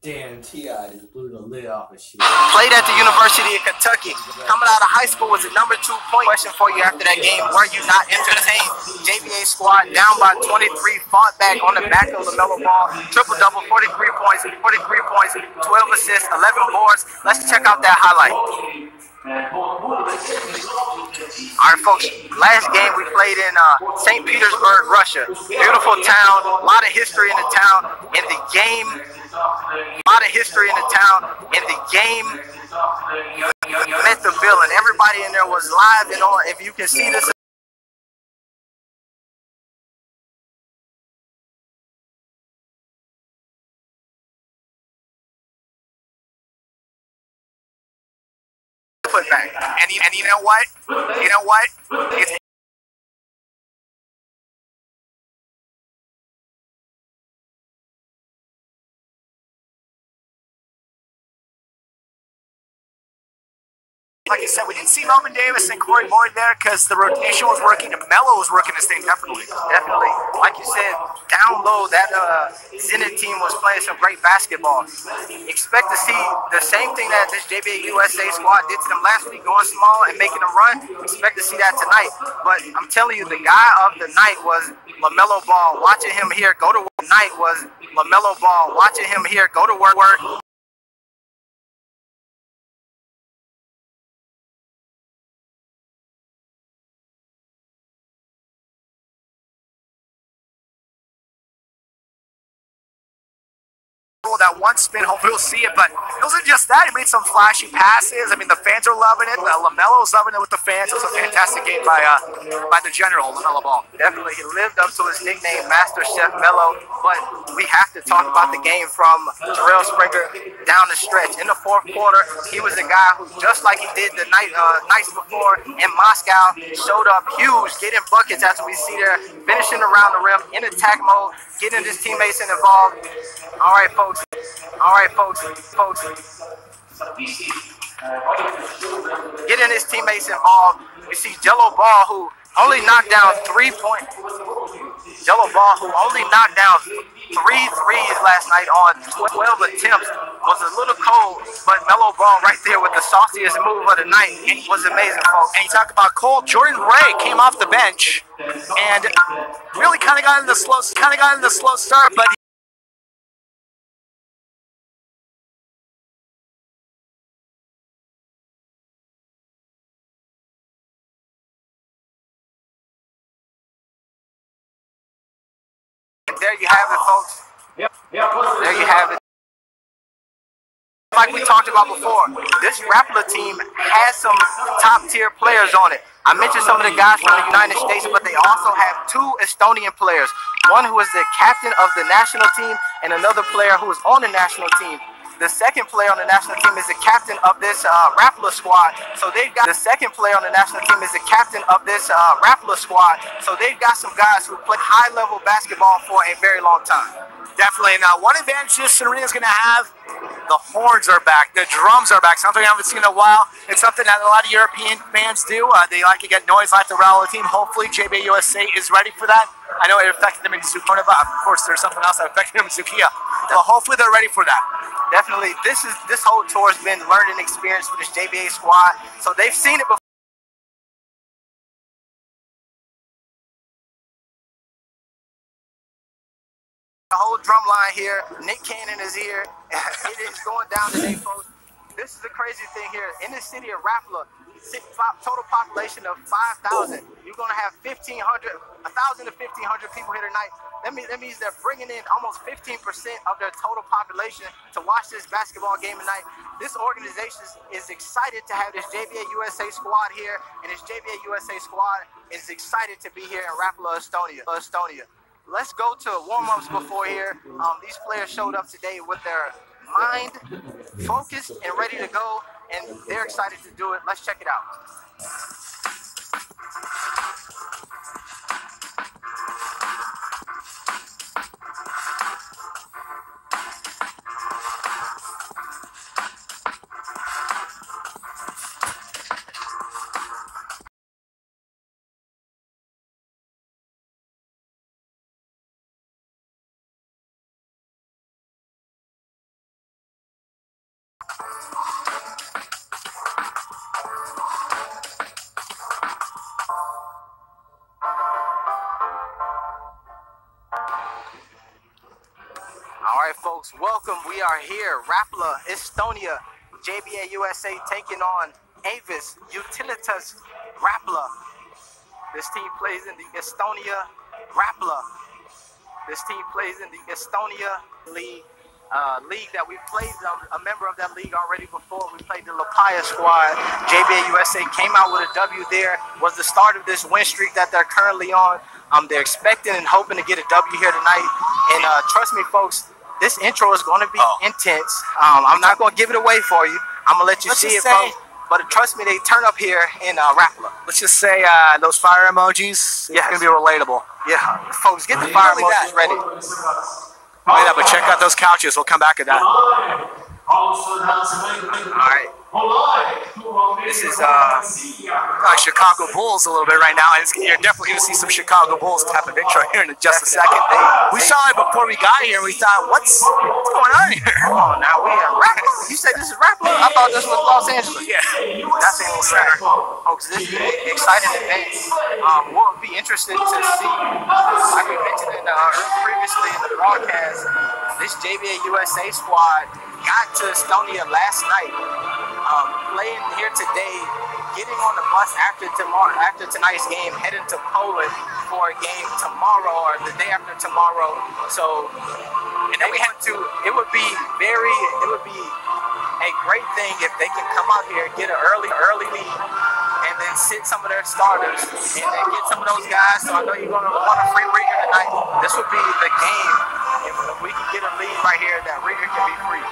Damn, T.I. just blew the lid off of shit. Played at the University of Kentucky. Coming out of high school was the number 2 point question for you after that game. Were you not entertained? JBA squad down by 23, fought back on the back of LaMelo Ball. Triple-double, 43 points, 12 assists, 11 boards. Let's check out that highlight. All right, folks, last game we played in St. Petersburg, Russia. Beautiful town, a lot of history in the town. In the game, met the villain. Everybody in there was live and on. If you can see this. Put back. And you know what? It's like I said, we didn't see Melvin Davis and Corey Boyd there because the rotation was working and Melo was working this thing definitely. Like you said, down low, that Zenit team was playing some great basketball. Expect to see the same thing that this JBA USA squad did to them last week, going small and making them run. Expect to see that tonight. But I'm telling you, the guy of the night was LaMelo Ball. Watching him here go to work tonight was LaMelo Ball. Watching him here go to work. That one spin, hopefully we'll see it, but it wasn't just that. He made some flashy passes. I mean, the fans are loving it. LaMelo's loving it with the fans. It was a fantastic game by the general, LaMelo Ball. Definitely, he lived up to his nickname, Master Chef Melo, but we have to talk about the game from Terrell Springer down the stretch. In the fourth quarter, he was the guy who, just like he did the nights before in Moscow, showed up huge, getting buckets as we see there, finishing around the rim, in attack mode, getting his teammates involved. All right, folks. Getting his teammates involved. We see Jello Ball, who only knocked down 3 points. Jello Ball, who only knocked down 3 threes last night on 12 attempts, was a little cold, but Melo Ball right there with the sauciest move of the night was amazing, folks. And you talk about cold. Jordan Ray came off the bench and really kind of got in the slow start, but there you have it, folks. There you have it. Like we talked about before, this Rapala team has some top-tier players on it. I mentioned some of the guys from the United States, but they also have 2 Estonian players. One who is the captain of the national team and another player who is on the national team. The second player on the national team is the captain of this Rapala squad. So they've got So they've got some guys who play high-level basketball for a very long time. definitely. Now, one advantage this arena is going to have, the horns are back, the drums are back, something I haven't seen in a while. It's something that a lot of European fans do. They like to get noise, like the Rapala team. Hopefully, JBA USA is ready for that. I know it affected them in Sukona, but of course, there's something else that affected them in Sukia. But hopefully, they're ready for that. Definitely. This whole tour has been learning experience for this JBA squad. So they've seen it before. The whole drum line here, Nick Cannon is here. It is going down today, folks. This is the crazy thing here. In the city of Rapala, total population of 5,000. You're going to have 1,000 to 1,500 people here tonight. That means they're bringing in almost 15% of their total population to watch this basketball game tonight. This organization is excited to have this JBA USA squad here, and this JBA USA squad is excited to be here in Rapala, Estonia. Let's go to warm-ups before here. These players showed up today with their mind focused and ready to go, and they're excited to do it. Let's check it out. folks, welcome. We are here, Rapla, Estonia, JBA USA taking on Avis Utilitas Rapla. This team plays in the Estonia Rapla. This team plays in the Estonia League. League that we played, a member of that league already before. We played the Lapaya squad. JBA USA came out with a W there. Was the start of this win streak that they're currently on. They're expecting and hoping to get a W here tonight. And trust me, folks, this intro is going to be intense. I'm not going to give it away for you. I'm going to let you see it, folks. But trust me, they turn up here in Rapla. Let's just say those fire emojis, it's going to be relatable. Yeah, folks, get the fire emojis ready. Wait up, but check out those couches. We'll come back to that. Alright. This is like Chicago Bulls a little bit right now. You're definitely going to see some Chicago Bulls type of intro here in just a second. We saw it before we got here and we thought, what's going on here? Oh, now we are Rapla. You said this is Rapla? I thought this was Los Angeles. Yeah. That's the center. Folks, this is an exciting event. We'll be interested to see, like we mentioned previously in the broadcast, this JBA USA squad got to Estonia last night, playing here today, getting on the bus after tonight's game, heading to Poland for a game tomorrow or the day after tomorrow. So, and then it would be a great thing if they can come out here, get an early lead, and then sit some of their starters and then get some of those guys. So I know you're gonna want a free Rieger tonight. This would be the game if we can get a lead right here that Rieger can be free.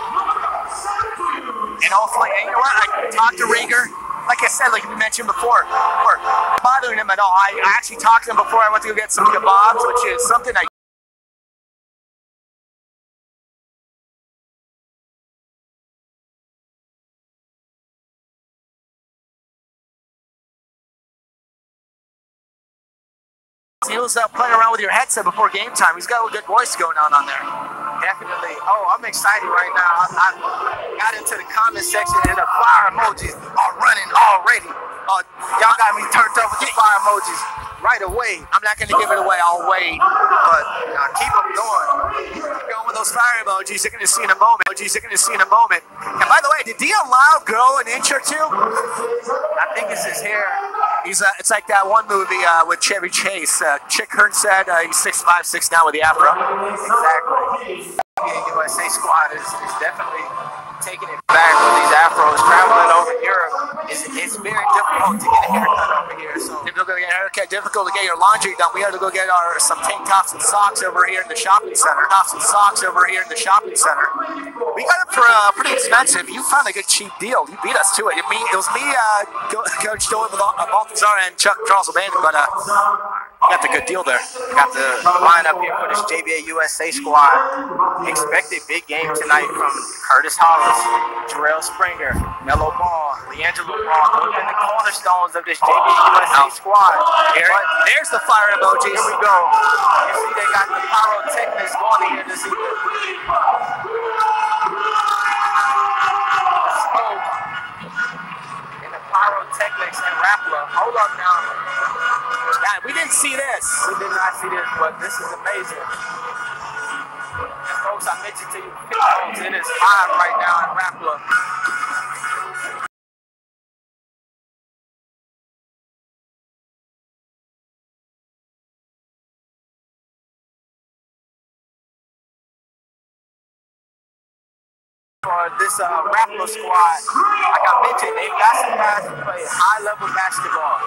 And hopefully, and you know what? I talked to Rieger. Like I said, like we mentioned before, bothering him at all. I actually talked to him before I went to go get some kebabs, which is something I he was playing around with your headset before game time. He's got a good voice going on there. Definitely. Oh, I'm excited right now. I got into the comment section and the fire emojis are running already. Y'all got me turned up with the fire emojis right away. I'm not going to give it away. I'll wait. But keep them going. Keep going with those fire emojis. You're going to see in a moment. And by the way, did Dion Lau grow an inch or two? I think it's his hair. It's like that one movie with Chevy Chase. Chick Hearn said he's 6'5", 6'9" with the afro. Exactly. The USA squad is definitely taking it back with these afros. Traveling over Europe, it's very difficult to get a haircut over here. So difficult to get a haircut, difficult to get your laundry done. We had to go get some tank tops and socks over here in the shopping center. We got it for pretty expensive. You found a good cheap deal. You beat us to it. It was me, Coach Dolan, Balthazar, and Charles O'Bannon, but you got the good deal there. Got the lineup here for this JBA USA squad. Expected big game tonight from Curtis Hollis, Jarrell Springer, Mello Ball, Leangelo Ball. Those have been the cornerstones of this JBA USA squad. There's the fire emojis. Here we go. You see they got the pyrotechnics going here this evening. Smoke and the pyrotechnics and Rapla. Hold up now. God, we didn't see this. We did not see this, but this is amazing. And folks, I mentioned to you, it is hot right now in Rapla. For this Rapla squad, like I mentioned, they've got some guys who play high-level basketball.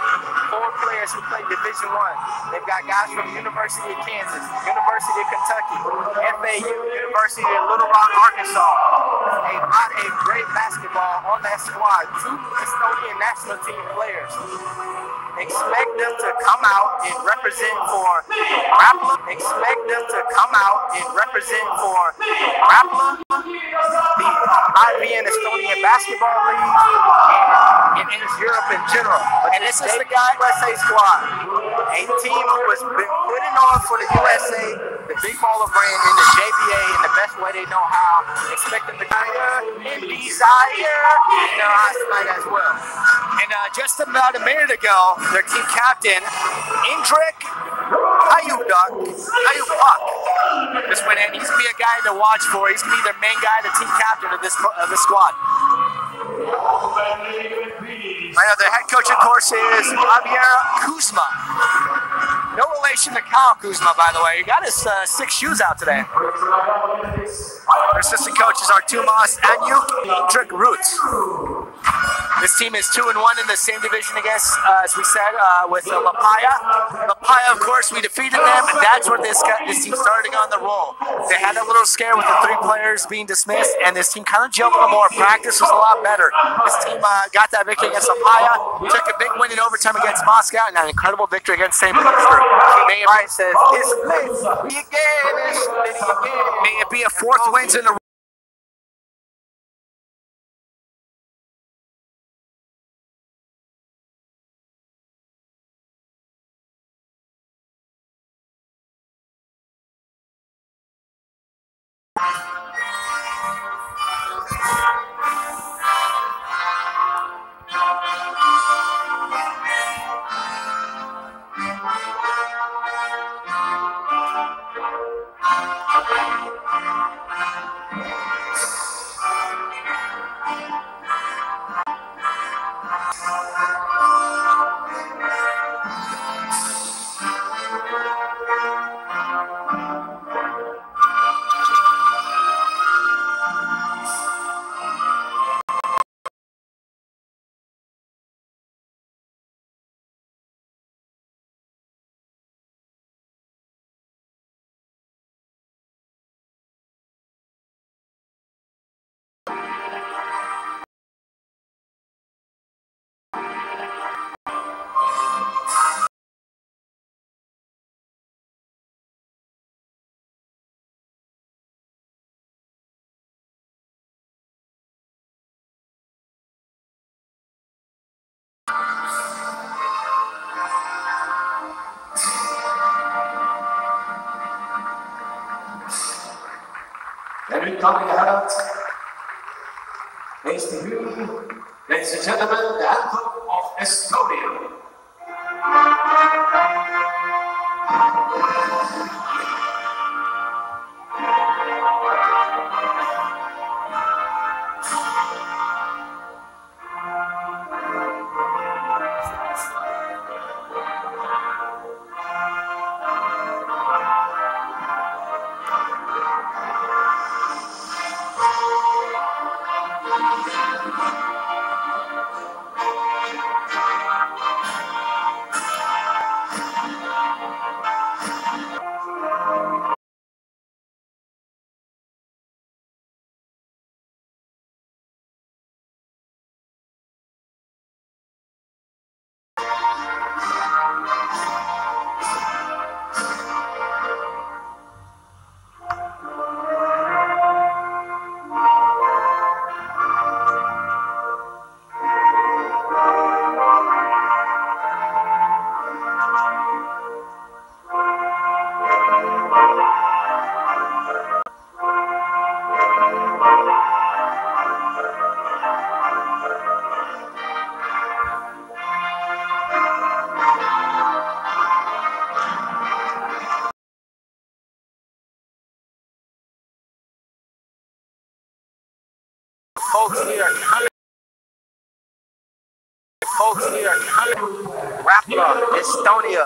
4 players who play Division I. They've got guys from University of Kansas, University of Kentucky, FAU, University of Little Rock, Arkansas. A lot of great basketball on that squad. 2 Estonian national team players. Expect them to come out and represent for Rapla. The Latvian Estonian Basketball League, and in Europe in general. And this is the guy, USA squad, a team who has been putting on for the USA, the big baller brand in the JBA in the best way they know how. Expect them to and desire in their eyes tonight as well. And just about a minute ago, their team captain, Indrik, how How you duck? How you puck? This went in. He's gonna be a guy to watch for. He's gonna be their main guy, the team captain of this squad. I know the head coach, of course, is Javier Kuzma. No relation to Kyle Kuzma, by the way. He got his 6 shoes out today. Our assistant coaches are Tumas and Trick Roots. This team is 2-1 in the same division against, as we said, with La Paya. La Paya, of course, we defeated them. That's where this team started on the roll. They had a little scare with the 3 players being dismissed, and this team kind of gelled a little more. Practice was a lot better. This team got that victory against La Paya, took a big win in overtime against Moscow, and an incredible victory against St. Petersburg. May it be a 4th win in a row. And coming out, ladies and gentlemen, the anthem of Estonia. Folks here coming. Rapla, Estonia.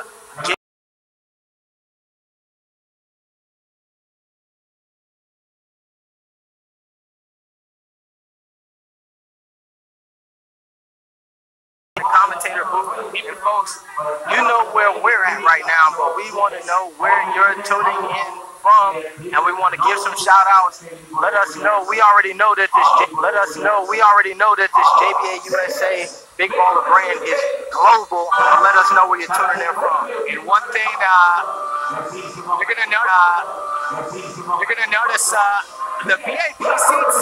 Commentator booth. And folks, you know where we're at right now, but we want to know where you're tuning in from, and we want to give some shout outs. Let us know. We already know that this JBA USA Big Baller brand is global. Let us know where you're tuning in from. And one thing you're gonna notice the VIP seats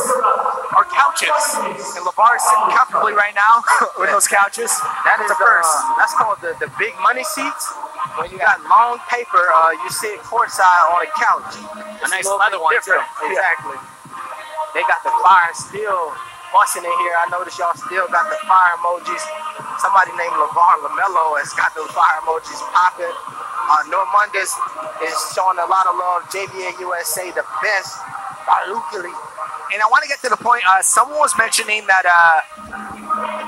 are couches, and LeVar is sitting comfortably right now with those couches. That is the first. That's called the big money seats. When you got long paper, you sit courtside on a couch. A nice leather one too. Exactly. They got the fire still busting in here. I noticed y'all still got the fire emojis. Somebody named LeVar LaMelo has got those fire emojis popping. Normundas is showing a lot of love. JBA USA, the best. Locally. And I want to get to the point, someone was mentioning that,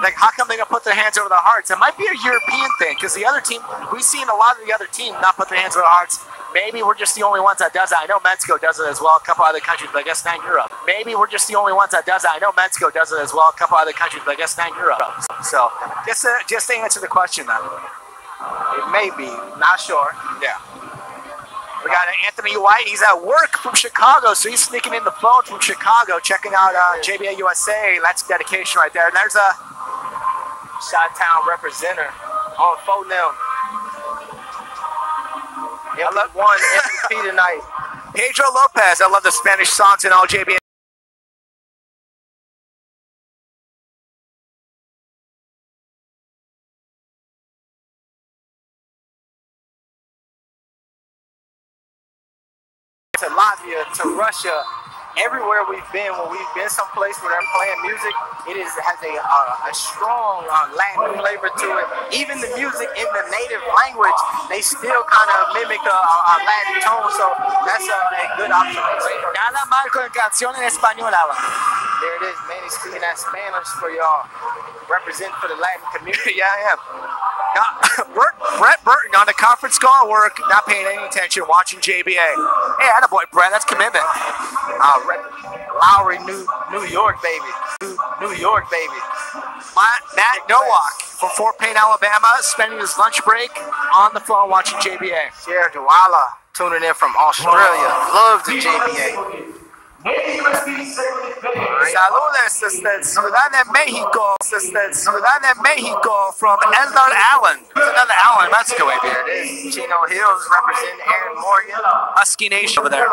like, how come they don't put their hands over their hearts? It might be a European thing, because the other team, we've seen a lot of the other team not put their hands over their hearts. Maybe we're just the only ones that does that. I know Mexico does it as well, a couple other countries, but I guess not in Europe. Maybe we're just the only ones that does that. I know Mexico does it as well, a couple other countries, but I guess not in Europe. So, just to answer the question, then. It may be, not sure. Yeah. We got Anthony White. He's at work from Chicago, so he's sneaking in the phone from Chicago, checking out JBA USA. That's dedication right there. And there's a Chi-Town representative on phone now. I love one MVP tonight. Pedro Lopez. I love the Spanish songs and all JBA. To Latvia, to Russia, everywhere we've been, when we've been someplace where they're playing music, has a strong Latin flavor to it. Even the music in the native language, they still kind of mimic a Latin tone, so that's a good observation. Nada mal con canción en español. There it is, Manny speaking that Spanish for y'all. Represent for the Latin community. Yeah, I am. Brett Burton on the conference call at work, not paying any attention, watching JBA. Hey, attaboy, Brett, that's commitment. Lowry, New York, baby. New York, baby. Matt Nowak from Fort Payne, Alabama, spending his lunch break on the phone watching JBA. Jared Dwala tuning in from Australia. Love the JBA. Saludos desde Ciudad de Mexico, from Elder Allen. There's another Allen in Mexico, maybe. There it is. Chino Hills representing Aaron Morgan. Husky Nation over there.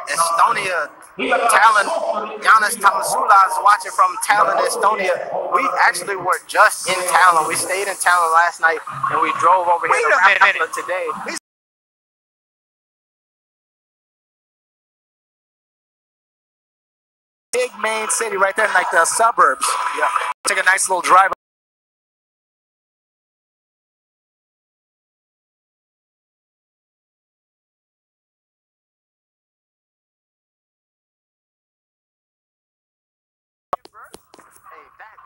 Estonia, Tallinn. Giannis Tamasula is watching from Tallinn, Estonia. We actually were just in Tallinn. We stayed in Tallinn last night, and we drove over here to Rapala today. Big main city right there in like the suburbs. Yeah. Take a nice little drive. Hey, that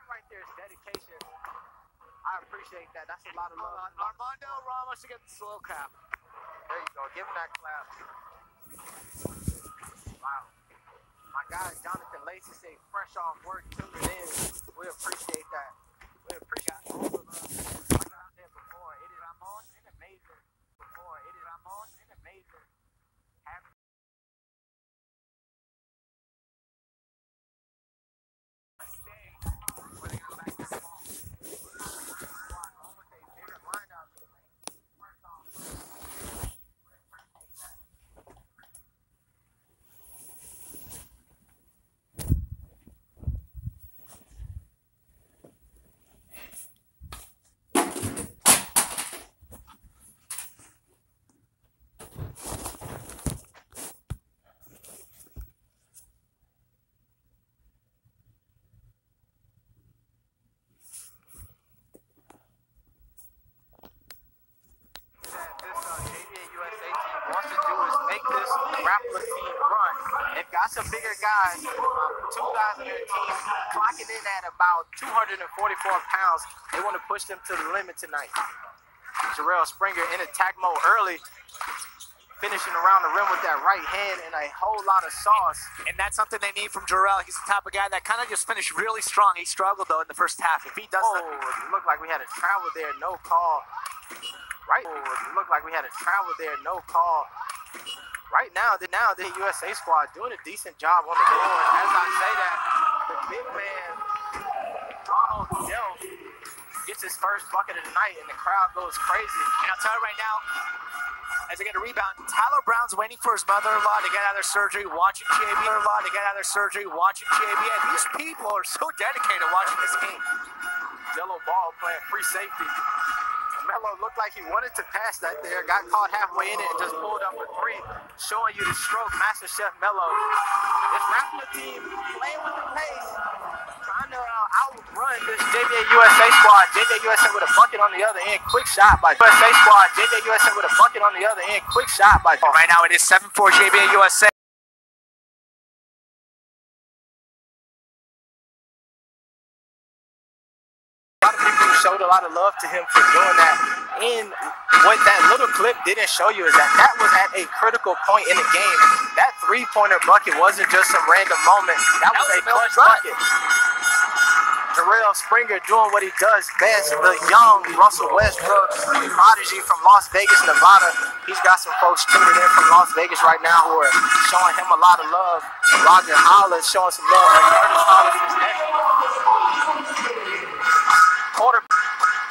right there is dedication. I appreciate that. That's a lot of love. Armando Ramos to get the slow clap. There you go. Give him that clap. Wow. My guy Jonathan Lacey say fresh off work, tuning in. We appreciate that. We appreciate all the love. I've been out there before. It is Ramon and amazing. Before it is Ramon and amazing. Got some bigger guys. Two guys on their team clocking in at about 244 pounds. They want to push them to the limit tonight. Jarrell Springer in attack mode early, finishing around the rim with that right hand and a whole lot of sauce. And that's something they need from Jarrell. He's the type of guy that kind of just finished really strong. He struggled, though, in the first half. If he does it looked like we had a travel there, no call. Right? It looked like we had a travel there, no call. Right now, the USA squad doing a decent job on the board. As I say that, the big man, Donald Delph, gets his first bucket of the night, and the crowd goes crazy. And I'll tell you right now, as I get a rebound, Tyler Brown's waiting for his mother-in-law to get out of their surgery, watching JBA. These people are so dedicated watching this game. Yellow ball playing free safety. Melo looked like he wanted to pass that there, got caught halfway in it and just pulled up a three, showing you the stroke, Master Chef Melo. This Rapala team playing with the pace, trying to outrun this JBA USA squad. JBA USA with a bucket on the other end. Quick shot by USA squad. JBA USA with a bucket on the other end. Quick shot by. Right now it is 7-4 JBA USA. A lot of people showed a lot of love to him for doing that. And what that little clip didn't show you is that that was at a critical point in the game. That three-pointer bucket wasn't just some random moment. That was a clutch bucket. Terrell Springer doing what he does best. The young Russell Westbrook prodigy from Las Vegas, Nevada. He's got some folks tuning in from Las Vegas right now who are showing him a lot of love. Roger Hollis showing some love.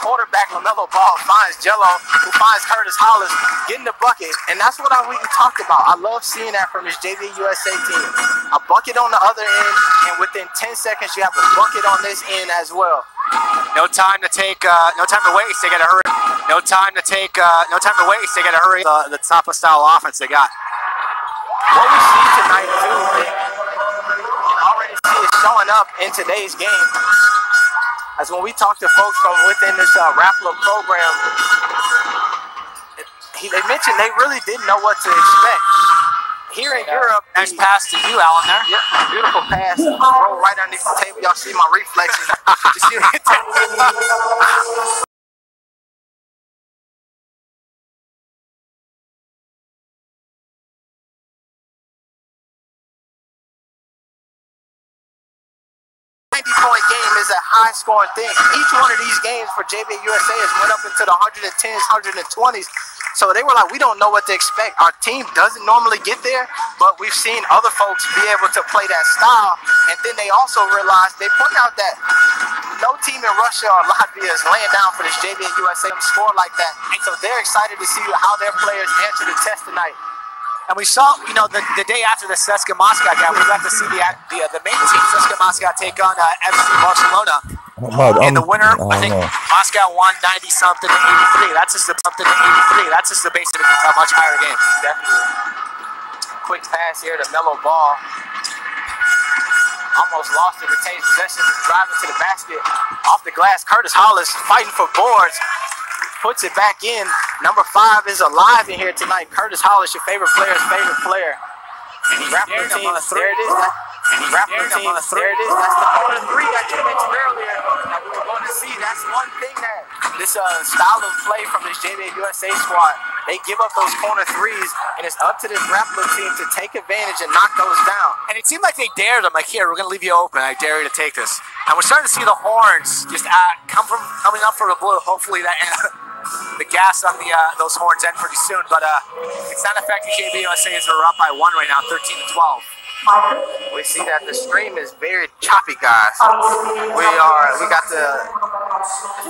Quarterback LaMelo Ball finds Jello, who finds Curtis Hollis getting the bucket, and that's what we talked about. I love seeing that from this JBA USA team. A bucket on the other end, and within 10 seconds, you have a bucket on this end as well. No time to take, no time to waste. They got to hurry. No time to take, no time to waste. They got to hurry. The Tapa style offense they got. What we see tonight too, and already see it showing up in today's game. As when we talk to folks from within this Rapala program, they mentioned they really didn't know what to expect. Here in Europe, nice pass to you, Alan. There. Yep, beautiful pass. Roll right underneath the table. Y'all see my reflexes. You see it? 90-point game is a high-scoring thing. Each one of these games for JBA USA has went up into the 110s, 120s. So they were like, we don't know what to expect. Our team doesn't normally get there, but we've seen other folks be able to play that style. And then they also realized, they point out that no team in Russia or Latvia is laying down for this JBA USA score like that. And so they're excited to see how their players answer the test tonight. And we saw, you know, the day after the CSKA Moscow game, we got to see the main team, CSKA Moscow, take on FC Barcelona. And the winner, I think Moscow won 90-something to 83. That's just the something to 83. That's just the basic of a much higher game. Definitely. Quick pass here to Melo Ball. Almost lost the retained possession, driving to the basket. Off the glass, Curtis Hollis fighting for boards. Puts it back in. Number 5 is alive in here tonight. Curtis Hollis, your favorite player's favorite player. Rapala team, there it is. Rapala team, there it is. That's the corner 3 that you mentioned earlier that we were going to see. That's one thing that this style of play from this JBA USA squad. They give up those corner 3s, and it's up to this Rapala team to take advantage and knock those down. And it seemed like they dared them. Like, here, we're going to leave you open. I dare you to take this. And we're starting to see the horns just coming up for the blue. Hopefully that the gas on those horns end pretty soon, but it's not affecting JBA USA as we're up by 1 right now, 13-12. We see that the stream is very choppy, guys. We got the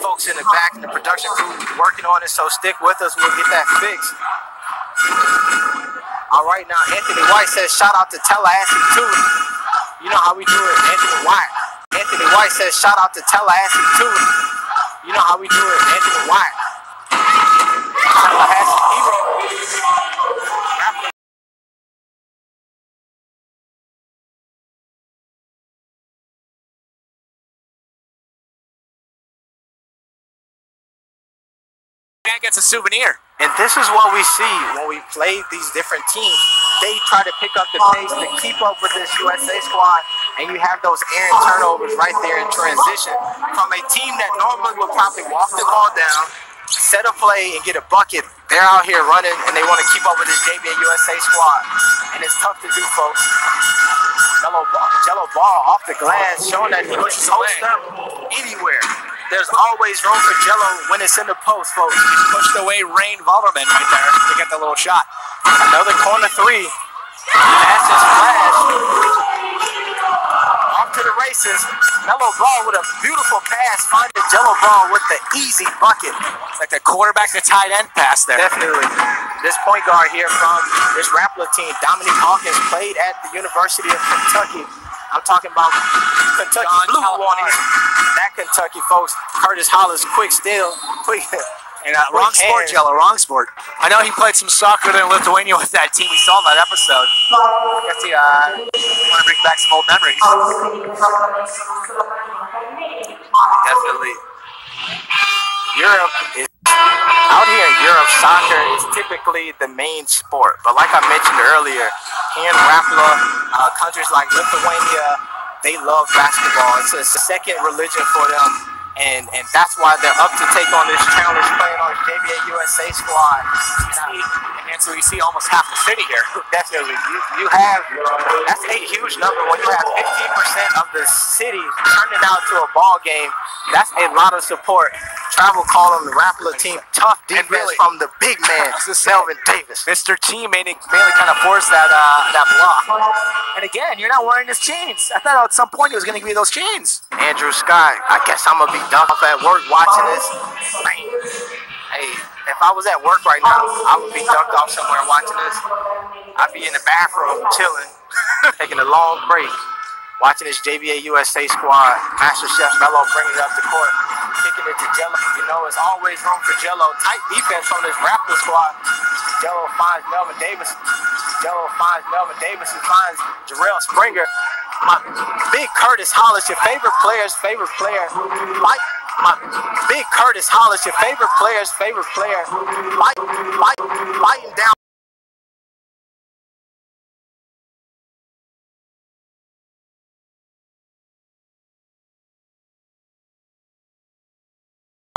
folks in the back and the production crew working on it, so stick with us. We'll get that fixed. All right, now Anthony White says shout out to Tallahassee too. You know how we do it, Anthony White. Anthony White says shout out to Tallahassee too. You know how we do it, Anthony White. Tallahassee hero. Gets a souvenir. And this is what we see when we play these different teams. They try to pick up the pace to keep up with this USA squad, and you have those errant turnovers right there in transition from a team that normally would probably walk the ball down, set a play, and get a bucket. They're out here running, and they want to keep up with this JBA USA squad, and it's tough to do, folks. Jello Ball off the glass, showing that he can post up anywhere. There's always room for Jello when it's in the post, folks. Pushed away Rain Vollerman right there to get the little shot. Another corner 3. Pass is flash. Off to the races. Melo Ball with a beautiful pass, finding Jello Ball with the easy bucket. It's like the quarterback to tight end pass there. Definitely. This point guard here from this Rapala team, Dominique Hawkins, played at the University of Kentucky. I'm talking about Kentucky Blue Warnings. That Kentucky, folks. Curtis Hollis, quick steal. Quick And wrong sport, Jello, wrong sport. I know he played some soccer in Lithuania with that team. We saw that episode. I guess he want to bring back some old memories. Definitely. Europe is out here in Europe. Soccer is typically the main sport, but like I mentioned earlier, in Rapla, countries like Lithuania, they love basketball. It's a second religion for them. And that's why they're up to take on this challenge, playing on the JBA USA squad. And so you see almost half the city here. Definitely. You have, that's a huge number. When you have 15% of the city turning out to a ball game, that's a lot of support. Travel call on the Rapala team. Tough defense really, from the big man, Melvin Davis. Mr. T mainly kind of forced that block. And again, you're not wearing his chains. I thought at some point it was going to give you those chains. Andrew Scott, I guess I'm going to be dunked off at work watching this. Hey, if I was at work right now, I would be dunked off somewhere watching this. I'd be in the bathroom chilling, taking a long break, watching this JBA USA squad. Master Chef Mello bringing it up the court, kicking it to Jello. You know, it's always room for Jello. Tight defense from this Raptor squad. Jello finds Melvin Davis. Jello finds Melvin Davis. He finds Jarrell Springer. My big Curtis Hollis, your favorite player's favorite player. My big Curtis Hollis, your favorite player's favorite player. Fighting down.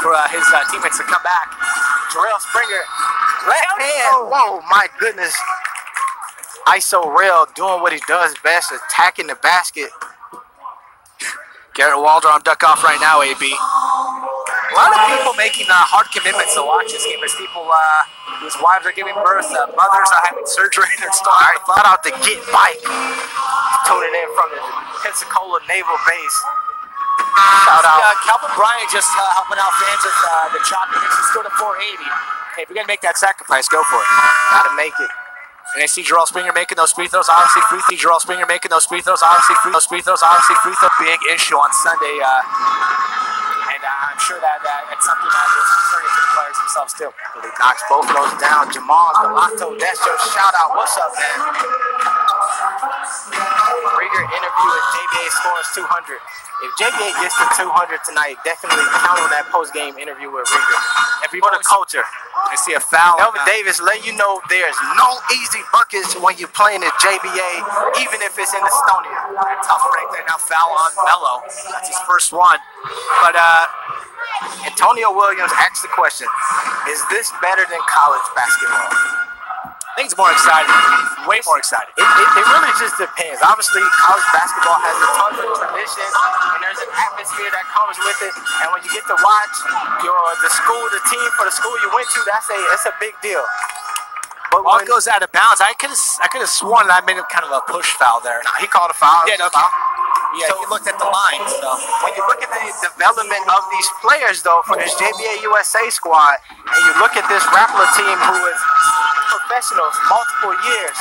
For his teammates to come back. Jarrell Springer, left hand. Whoa, my goodness. ISO Rail doing what he does best, attacking the basket. Garrett Walder on duck off right now, AB. A lot of people making hard commitments to watch this game. There's people whose wives are giving birth, mothers are having surgery. All right, shout out to Get Bike, tuning in from the Pensacola Naval Base. Shout out. Calvin Bryant just helping out fans with the chopping. It's still to 480. Hey, if you're going to make that sacrifice, go for it. Gotta make it. And I see Jarrell Springer making those free throws. Obviously, Jarrell Springer making those free throws. Obviously, free throws. Big issue on Sunday. And I'm sure that it's something that is concerning to the players themselves too. He knocks both of those down. Jamal Galato, that's your shout out. What's up, man? Rieger interview with JBA scores 200. If JBA gets to 200 tonight, definitely count on that post-game interview with Rieger. For the culture, I see a foul. Melvin Davis letting you know there's no easy buckets when you're playing at JBA, even if it's in Estonia. Tough break there. Now foul on Mello. That's his first one. But Antonio Williams asked the question, is this better than college basketball? I think it's more exciting. Way more exciting. It really just depends. Obviously, college basketball has a ton of tradition, and there's an atmosphere that comes with it. And when you get to watch the team for the school you went to, that's a big deal. But when it goes out of bounds, I could have sworn that I made kind of a push foul there. Nah, he called a foul. Yeah, okay. Yeah, so he looked at the line. So when you look at the development of these players, though, for this JBA USA squad, and you look at this Rapala team who is professionals multiple years,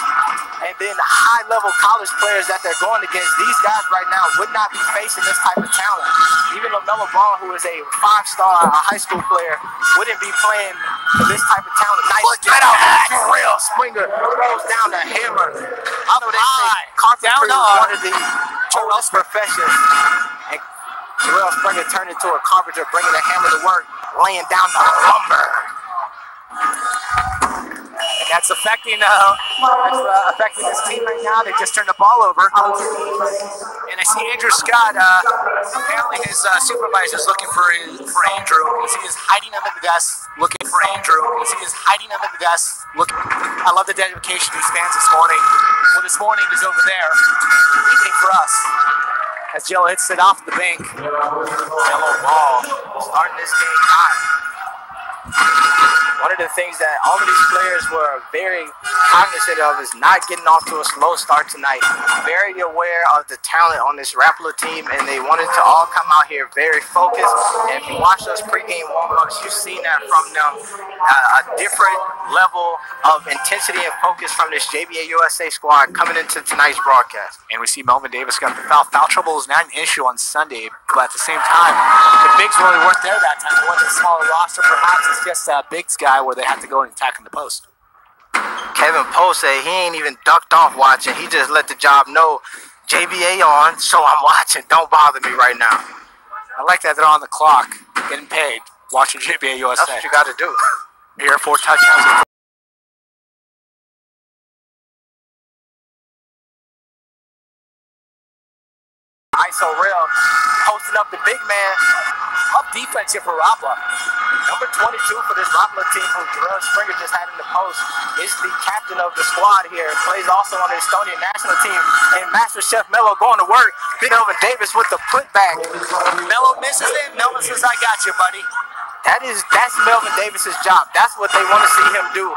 and then the high-level college players that they're going against, these guys right now would not be facing this type of talent. Even LaMelo Ball, who is a 5-star high school player, wouldn't be playing for this type of talent. Nice get out. Jarrell Springer throws down the hammer. Although they say carpentry is one of the oldest professions. And Jarrell Springer turned into a carpenter, bringing the hammer to work, laying down the lumber. And that's affecting this team right now. They just turned the ball over. And I see Andrew Scott. Apparently his supervisor is looking for Andrew. He is hiding under the desk looking for Andrew. I love the dedication of these fans this morning. Well, this morning is over there. Evening for us. As Jello hits it off the bank. Jello Ball starting this game hot. One of the things that all of these players were very cognizant of is not getting off to a slow start tonight. Very aware of the talent on this Rapala team, and they wanted to all come out here very focused. And if you watch those pregame warm-ups, you've seen that from them. A different level of intensity and focus from this JBA USA squad coming into tonight's broadcast. And we see Melvin Davis got the foul. Foul trouble is not an issue on Sunday. but at the same time, the bigs really weren't there that time. They went to a smaller roster. Perhaps it's just a bigs guy where they have to go and attack in the post. Kevin Poe said he ain't even ducked off watching. He just let the job know JBA on, so I'm watching. Don't bother me right now. I like that they're on the clock, getting paid, watching JBA USA. That's what you got to do. Here, 4 touchdowns. ISO Rail posting up the big man. Up defense here for Rapla. Number 22 for this Rapla team, who Jarrell Springer just had in the post, is the captain of the squad here. Plays also on the Estonian national team. And Master Chef Mello going to work. Big Melvin Davis with the putback. Mello misses it. Mello says, I got you, buddy. That's Melvin Davis's job. That's what they want to see him do.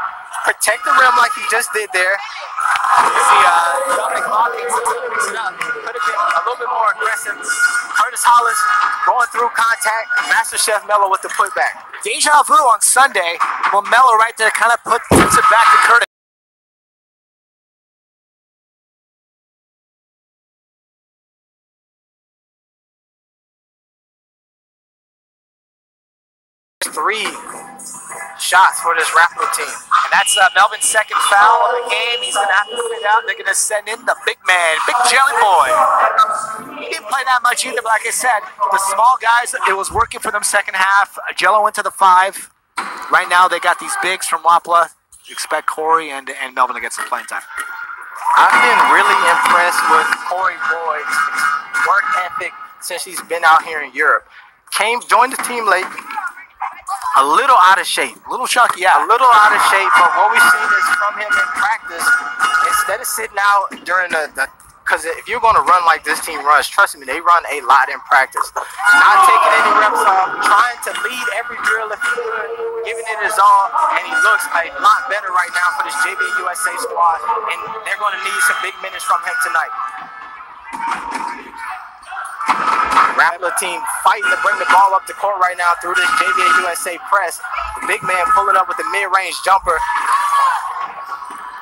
Protect the rim like he just did there. See, Dominic Hawkins mix it up. Could have been a little bit more aggressive. Curtis Hollis going through contact. Master Chef Mello with the putback. Deja vu on Sunday. Well, Mello right there kind of puts it back to Curtis. Three shots for this Rapla team. And that's Melvin's second foul of the game. He's going to have to sit out. They're going to send in the big man, Big Jelly Boy. He didn't play that much either, but like I said, the small guys, it was working for them second half. Jello went to the 5. Right now, they got these bigs from Wapla. Expect Corey and Melvin to get some playing time. I've been really impressed with Corey Boyd's work ethic since he's been out here in Europe. Joined the team late. A little out of shape. A little chunky, yeah. A little out of shape, but what we've seen is from him in practice, instead of sitting out during because if you're going to run like this team runs, trust me, they run a lot in practice. Not taking any reps off, trying to lead every drill if he could, giving it his all, and he looks a lot better right now for this JBA USA squad, and they're going to need some big minutes from him tonight. Rapla team fighting to bring the ball up the court right now through this JBA USA press. The big man pulling up with the mid-range jumper.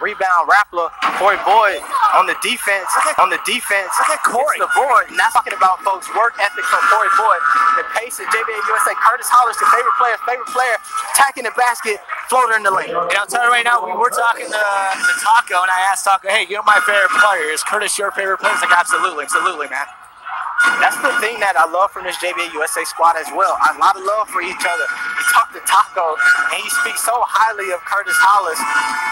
Rebound, Rapla. Corey Boyd on the defense. Look at Corey. It's the board. And that's talking about, folks, work ethic from Corey Boyd. The pace of JBA USA. Curtis Hollis, the favorite player, attacking the basket, floater in the lane. And I'll tell you right now, we were talking to Taco, and I asked Taco, hey, you know my favorite player? Is Curtis your favorite player? He's like, absolutely, man. That's the thing that I love from this JBA USA squad as well. A lot of love for each other. We talked to Taco, and he speaks so highly of Curtis Hollis.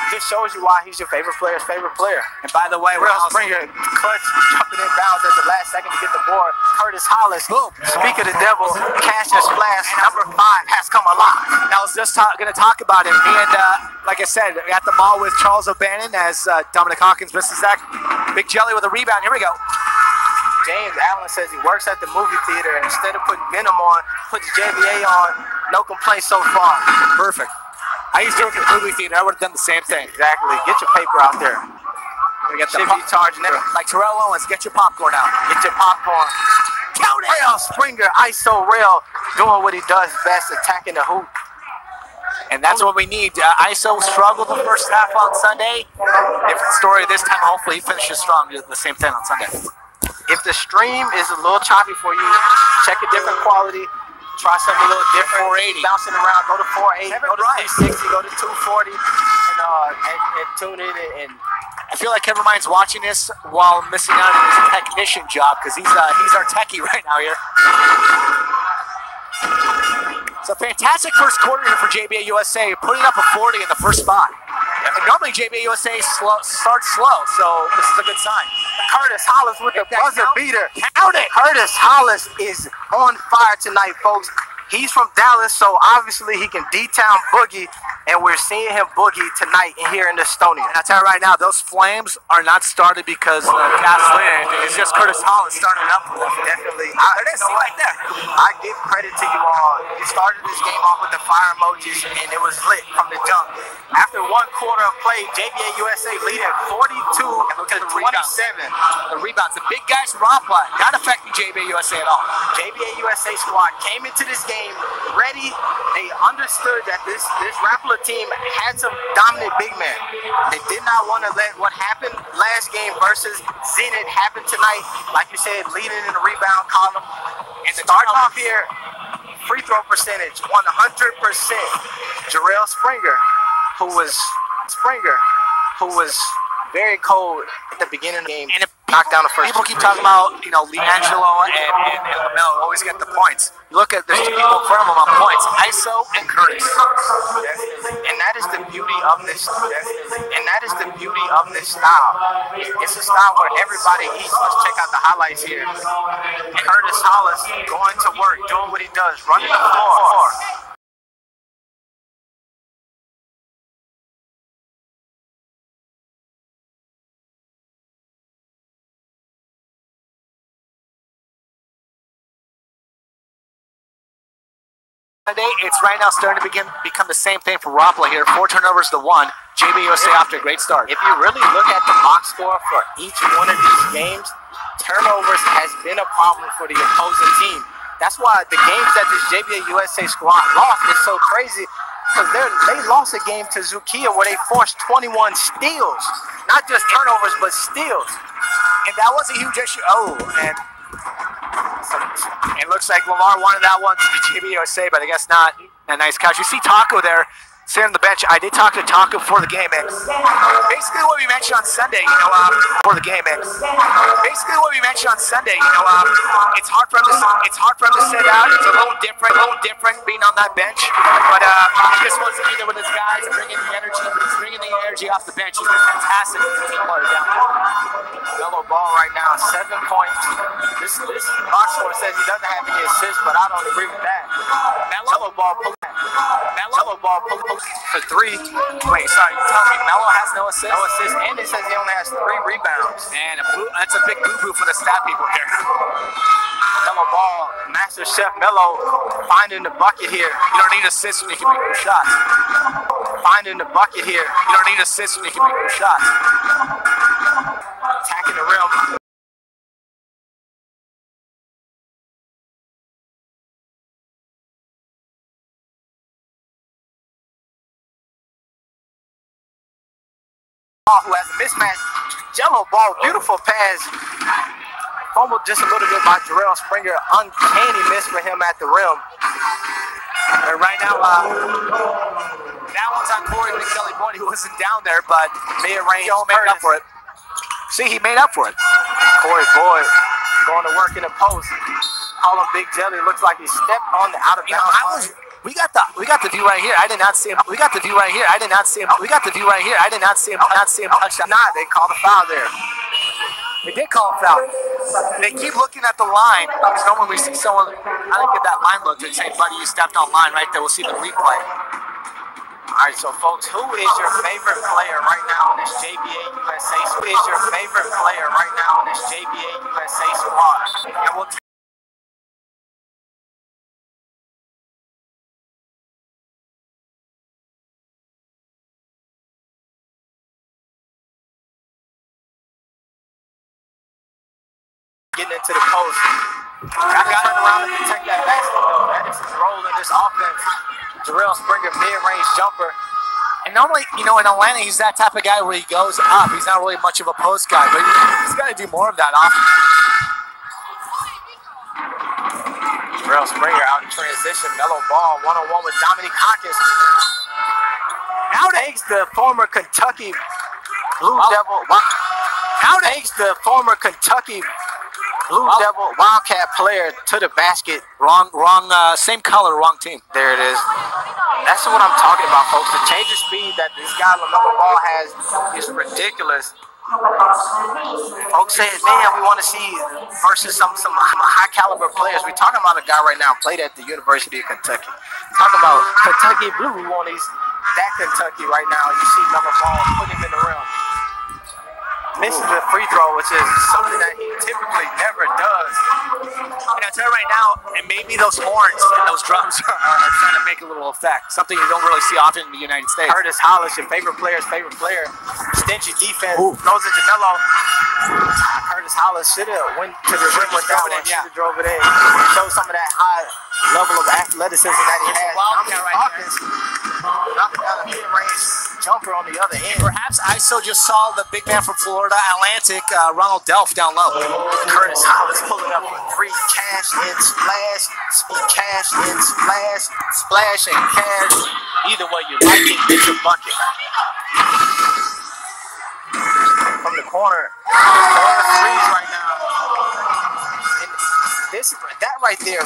Just shows you why he's your favorite player's favorite player. And by the way, Jarrell Springer clutch jumping in bounds at the last second to get the board. Curtis Hollis, boom. Speak of the devil, cash and splash. Number 5 has come alive. I was just going to talk about him. And like I said, we got the ball with Charles O'Bannon as Dominic Hawkins misses that. Big Jelly with a rebound. Here we go. James Allen says he works at the movie theater, and instead of putting Venom on, puts JBA on. No complaints so far. Perfect. I used to work at the movie theater. I would have done the same thing. Exactly. Get your paper out there. We got Should be charging it. Like Terrell Owens, get your popcorn out. Get your popcorn. Count it! Jarrell Springer, ISO Rail, doing what he does best, attacking the hoop. And that's what we need. ISO struggled the first half on Sunday. Different story this time. Hopefully he finishes strong at the same time on Sunday. If the stream is a little choppy for you, check a different quality. Try something a little different. 480. Bouncing around. Go to 480. Go to 360. Go to 240. And tune in. And I feel like Kevin Ryan's watching this while missing out on his technician job because he's our techie right now here. It's a fantastic first quarter here for JBA USA, putting up a 40 in the first spot. And normally JBA USA starts slow, so this is a good sign. Curtis Hollis with the buzzer beater. Count it! Curtis Hollis is on fire tonight, folks. He's from Dallas, so obviously he can D-Town boogie, and we're seeing him boogie tonight here in Estonia. And I'll tell you right now, those flames are not started because of gasoline. It's just Curtis Hollis starting up for them. Definitely. There it is, right there. I give credit to you all. You started this game off with the fire emojis, and it was lit from the jump. After 1 quarter of play, JBA USA leading 42 to 27. The rebounds, the big guys from Rapla, not affecting JBA USA at all. JBA USA squad came into this game ready. They understood that this Rapla team had some dominant big men. They did not want to let what happened last game versus Zenit happen tonight. Like you said, leading in the rebound column. And And the starting off here, free throw percentage 100%. Jarrell Springer, who was very cold at the beginning of the game, And knocked down the first. people keep talking about, you know, LiAngelo and LaMelo always get the points. You look at, there's two people in front of him on points, ISO and Curtis. And that is the beauty of this. And that is the beauty of this style. It's a style where everybody eats. Let's check out the highlights here. Curtis Hollis going to work, doing what he does, running the floor. It's right now starting to become the same thing for Rapala here. 4 turnovers to 1. JBA USA off to a great start. If you really look at the box score for each one of these games, turnovers has been a problem for the opposing team. That's why the games that this JBA USA squad lost is so crazy, because they lost a game to Zukia where they forced 21 steals. Not just turnovers, but steals. And that was a huge issue. Oh, and it looks like Lamar wanted that one to JBA USA, but I guess not. A nice catch. You see Taco there sitting on the bench. I did talk to Taco before the game, and basically what we mentioned on Sunday, you know, before the game, and basically what we mentioned on Sunday, you know, it's hard for him to sit out. It's a little different being on that bench, but he just wants to be there with his guys and bringing the energy. He's bringing the energy off the bench. He's been fantastic as a team player down there. Mellow ball right now, 7 points. This box score says he doesn't have any assists, but I don't agree with that. Mellow ball for 3. Wait, sorry, you telling me Melo has no assists? No assists, and it says he only has 3 rebounds. And that's a big boo-boo for the stat people here. Mellow ball, Master Chef Mello finding the bucket here. You don't need assists when you can make your shots. Finding the bucket here. You don't need assists when you can make your shots. Attacking the rim. Who has a mismatch. Jello ball, beautiful pass. Fumbled just a little bit by Jarrell Springer. Uncanny miss for him at the rim. And right now, that one's on Corey McKelly Boyd, who wasn't down there, but mid-range made up for it. See, he made up for it. Corey Boyd going to work in the post. Call him Big Jelly. Looks like he stepped on the out of bounds. We got the view right here. I did not see him. We got the view right here. I did not see him. We got the view right here. I did not see him. Touchdown. Nah, they called a foul there. They did call a foul. They keep looking at the line. Because normally we see someone, I didn't get that line look, and say, buddy, you stepped on line right there. We'll see the replay. All right, so folks, who is your favorite player right now in this JBA USA? Who is your favorite player right now in this JBA USA squad? And we'll getting into the post. I got it around to protect that basket though. That is his role in this offense. Jarrell Springer, mid-range jumper. And normally, you know, in Atlanta, he's that type of guy where he goes up. He's not really much of a post guy, but he's got to do more of that often. Jarrell Springer out in transition. Mellow ball, one-on-one with Dominique Hawkins. Now takes the former Kentucky Blue Devil. Now takes the former Kentucky Blue Devil Wildcat player to the basket. Wrong, same color, wrong team. There it is. That's what I'm talking about, folks. The change of speed that this guy LaMelo Ball has is ridiculous. Folks say, man, we want to see versus some high caliber players. We're talking about a guy right now played at the University of Kentucky. Talking about Kentucky Blue. We want that Kentucky right now. You see LaMelo Ball put him in the rim. Misses the free throw, which is something that he typically never does. And I tell you right now, and maybe those horns and those drums are trying to make a little effect. Something you don't really see often in the United States. Curtis Hollis, your favorite player's favorite player. Stingy defense. Ooh. Throws it to Mello. Curtis Hollis should have went to the rim with that one. Should have drove it in. Show some of that high level of athleticism that he has. Wildcat right there. Knocking down a mid-range jumper on the other end. Perhaps ISO just saw the big man from Florida Atlantic, Ronald Delph, down low. Curtis Hollis pulling up with 3 cash, then splash, cash, then splash, splash, and cash. Either way you like it, it's a bucket. From the corner, threes right now. And that right there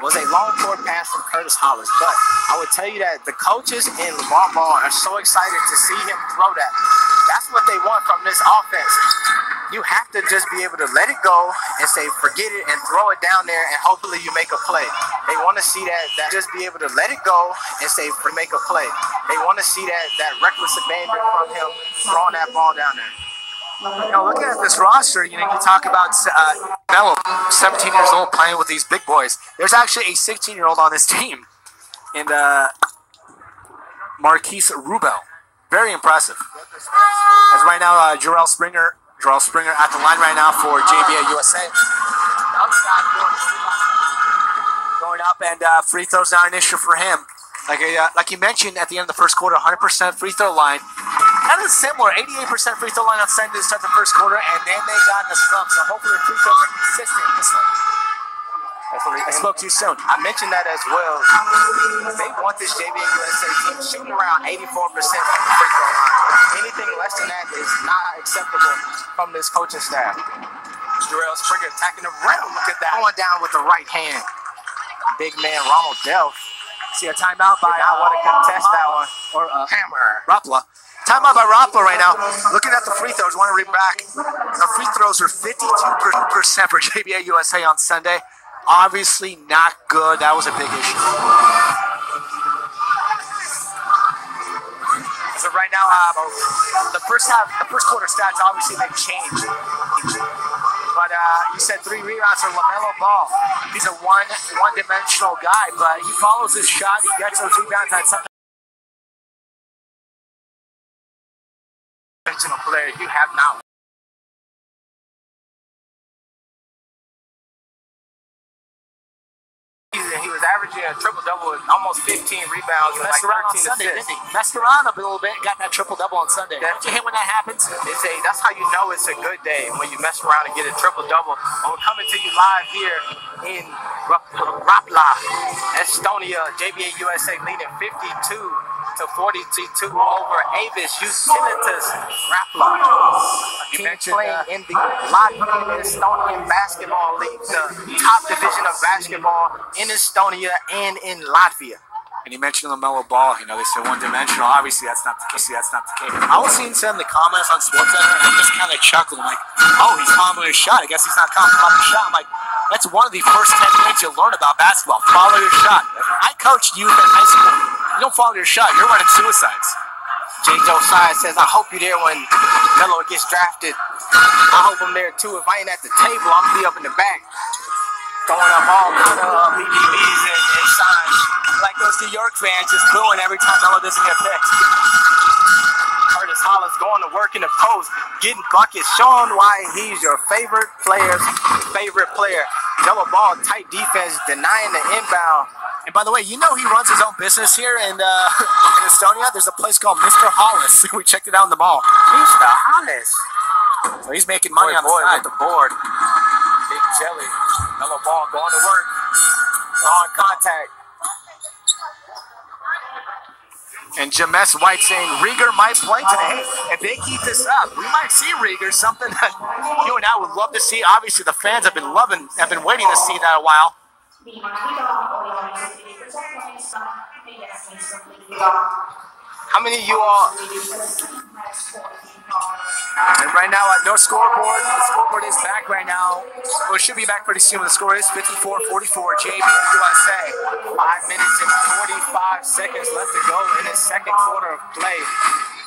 was a long court pass from Curtis Hollis. But I would tell you that the coaches and LeVar Ball are so excited to see him throw that. That's what they want from this offense. You have to just be able to let it go and say, forget it, and throw it down there, and hopefully you make a play. They want to see that just be able to let it go and say, make a play. They want to see that reckless abandon from him throwing that ball down there. You know, looking at this roster, you talk about Melo, 17 years old, playing with these big boys. There's actually a 16-year-old on this team, and Marquise Rubel. Very impressive. As right now, Jarrell Springer at the line right now for JBA USA. Going up, and free throws not an issue for him. Like you mentioned at the end of the first quarter, 100% free throw line. Kind of similar, 88% free throw line on Sunday to start the first quarter, and then they got in a slump. So hopefully the free throws are consistent this one. I spoke too soon. I mentioned that as well. They want this JBA USA team shooting around 84% from the free throw line. Anything less than that is not acceptable from this coaching staff. Jarrell Springer attacking the rim. Look at that. Going down with the right hand. Big man Ronald Delph. See a timeout by I want to contest that one. Or Hammer. Rapla. Timeout by Rapla right now. Looking at the free throws, want to read back. The free throws are 52% for JBA USA on Sunday. Obviously not good. That was a big issue. So right now, the first quarter stats obviously they've changed. But you said 3 rebounds for LaMelo Ball. He's a one-dimensional guy, but he follows his shot. He gets those rebounds at something. Player, you have not. He was averaging a triple-double with almost 15 rebounds and like 13 assists. Messed around a little bit, got that triple-double on Sunday. Don't you hate when that happens? That's how you know it's a good day, when you mess around and get a triple-double. We're coming to you live here in Rapla, Estonia. JBA USA leading 52-42 over Avis Utilitas Rapla. Team playing in the Latvian Estonian Basketball League, the top division of basketball in Estonia and in Latvia. And you mentioned LaMelo Ball, they said one-dimensional. Obviously, that's not the case. I was seeing some of the comments on SportsCenter, and I just kind of chuckled. I'm like, oh, he's complimenting his shot. I guess he's not complimenting his shot. I'm like, that's one of the first 10 things you'll learn about basketball. Follow your shot. I coached youth in high school. You don't follow your shot, you're running suicides. J. Josiah says, I hope you're there when Melo gets drafted. I hope I'm there too. If I ain't at the table, I'm going to be up in the back. Throwing up all kind of BBBs and signs. Like those New York fans just booing every time Melo doesn't get picked. Curtis Hollis going to work in the post, getting buckets, showing why he's your favorite player's favorite player. Double ball, tight defense, denying the inbound. And by the way, he runs his own business here in Estonia. There's a place called Mr. Hollis. We checked it out in the mall. Mr. Hollis. So he's making money on the side. With the board. Big jelly. Melo Ball going to work. On contact. And James White saying Rieger might play today. Hey, if they keep this up, we might see Rieger, something that you and I would love to see. Obviously, the fans have been waiting to see that a while. How many of you all? And right now, no scoreboard. The scoreboard is back right now. Well, it should be back pretty soon. The score is 54-44. JBA USA. 5 minutes and 45 seconds left to go in the second quarter of play.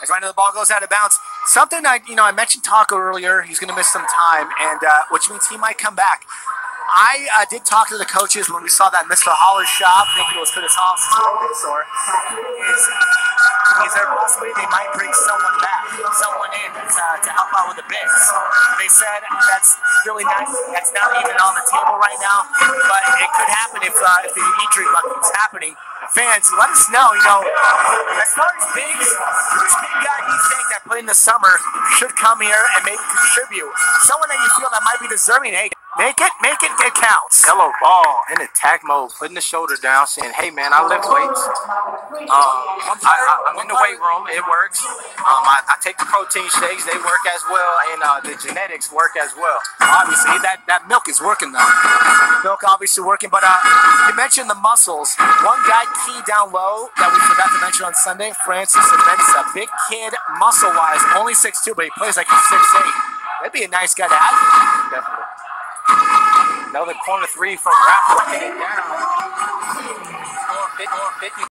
As right now the ball goes out of bounds. Something I mentioned Taco earlier. He's going to miss some time, and which means he might come back. I did talk to the coaches when we saw that Mr. Holler's shop, thinking it was Curtis Hollis' clothing store. Is there a possibility they might bring someone back, someone in to help out with the bids? They said that's really not, that's not even on the table right now, but it could happen if the injury bug keeps happening. Fans, let us know, you know, as far as bigs, which big guy do you think that played in the summer should come here and maybe contribute? Someone that you feel that might be deserving, hey, make it counts. Yellow ball in attack mode, putting the shoulder down, saying, hey man, I lift weights. I'm in the weight room, it works. I take the protein shakes, they work as well, and the genetics work as well. Obviously, that milk is working though. Milk obviously working, but you mentioned the muscles. One guy key down low that we forgot to mention on Sunday, Francis Avenza. Big kid, muscle-wise, only 6'2", but he plays like he's 6'8". That'd be a nice guy to have. Definitely. Another corner three from Rapper, hitting it down. 450.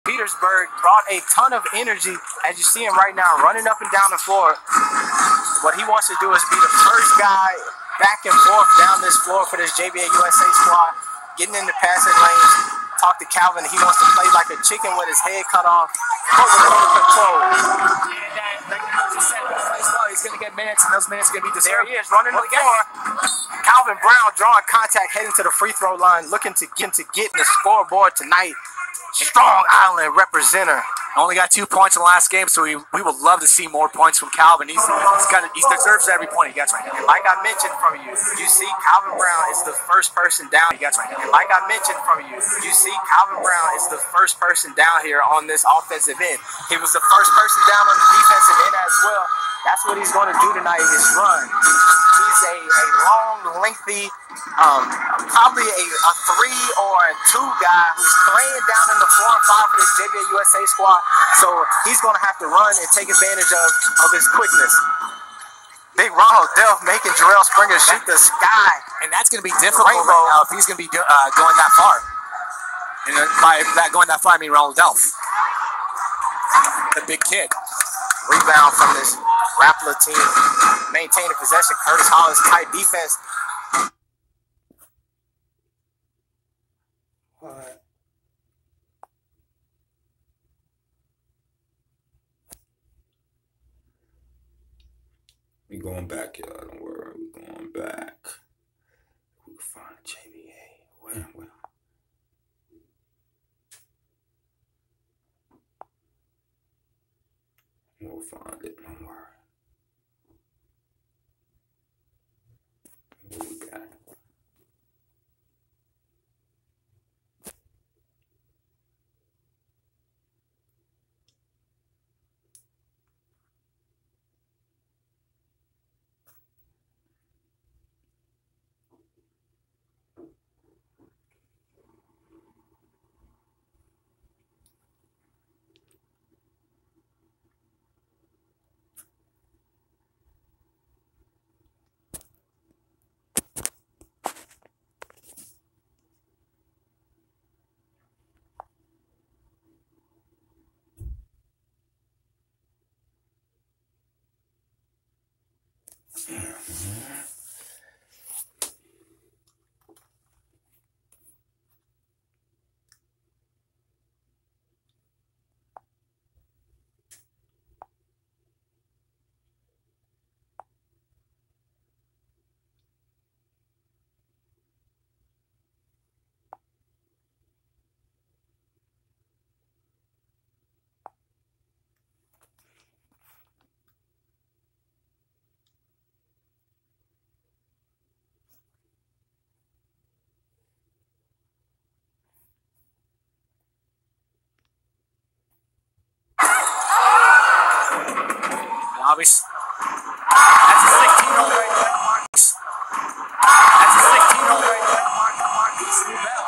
Petersburg brought a ton of energy, as you see him right now, running up and down the floor. What he wants to do is be the first guy back and forth down this floor for this JBA USA squad, getting in the passing lanes. Talk to Calvin. He wants to play like a chicken with his head cut off, but with a little control. And like the coach said, he plays well. He's going to get minutes, and those minutes are going to be deserved. There he is, running the floor. Calvin Brown drawing contact, heading to the free throw line, looking to get the scoreboard tonight. Strong Island representative. Only got 2 points in the last game, so we would love to see more points from Calvin. He deserves every point he gets right now. And like I mentioned from you, you see Calvin Brown is the first person down. He gets right now. And like I mentioned from you, you see Calvin Brown is the first person down here on this offensive end. He was the first person down on the defensive end as well. That's what he's going to do tonight, is run. He's a long, lengthy, probably a 3 or a 2 guy who's playing down in the 4 and 5 for this JBA USA squad. So he's going to have to run and take advantage of his quickness. Big Ronald Delph making Jarrell Springer shoot the sky. And that's going to be difficult right now if he's going to be going that far. And by that going that far, I mean Ronald Delph. The big kid. Rebound from this Rapala team. Maintaining possession. Curtis Hollis, tight defense. We going back, y'all. Don't worry. We going back. We can find JBA. Well. We'll find it. Don't worry. What we got? Obviously, that's a 16-year-old right there, Marcus. That's a 16-year-old right there, Marcus Rubel.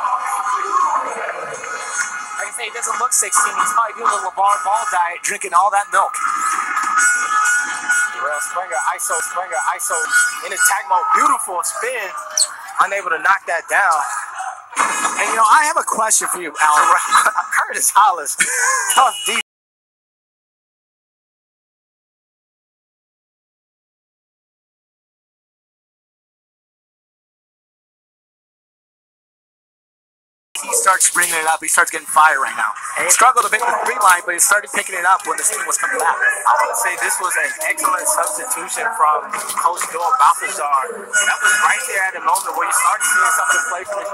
Like I say, he doesn't look 16. He's probably doing a little LeVar Ball diet, drinking all that milk. Jarrell ISO in attack mode. Beautiful spin. Unable to knock that down. And you know, I have a question for you, Alan. Curtis Hollis, tough defense. He starts bringing it up. He starts getting fire right now. He struggled a bit with the three line, but he started picking it up when the steam was coming back. I would say this was an excellent substitution from Coach Doyle Balthazar. That was right there at the moment where you started seeing something play from the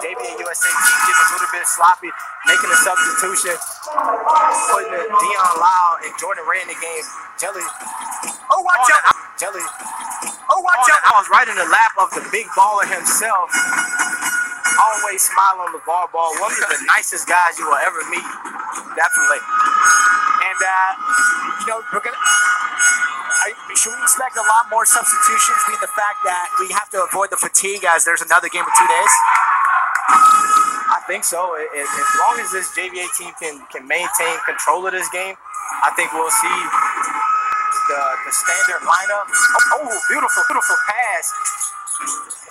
JBA USA team getting a little bit sloppy, making a substitution, putting Dion Lau and Jordan Ray in the game. Jelly. Oh, watch out. Jelly. Oh, watch out. I was right in the lap of the big baller himself. Always smile on the ball. One of the nicest guys you will ever meet. Definitely. And, you know, should we expect a lot more substitutions, being the fact that we have to avoid the fatigue as there's another game in 2 days? I think so. As long as this JBA team can maintain control of this game, I think we'll see the standard lineup. Oh, beautiful pass.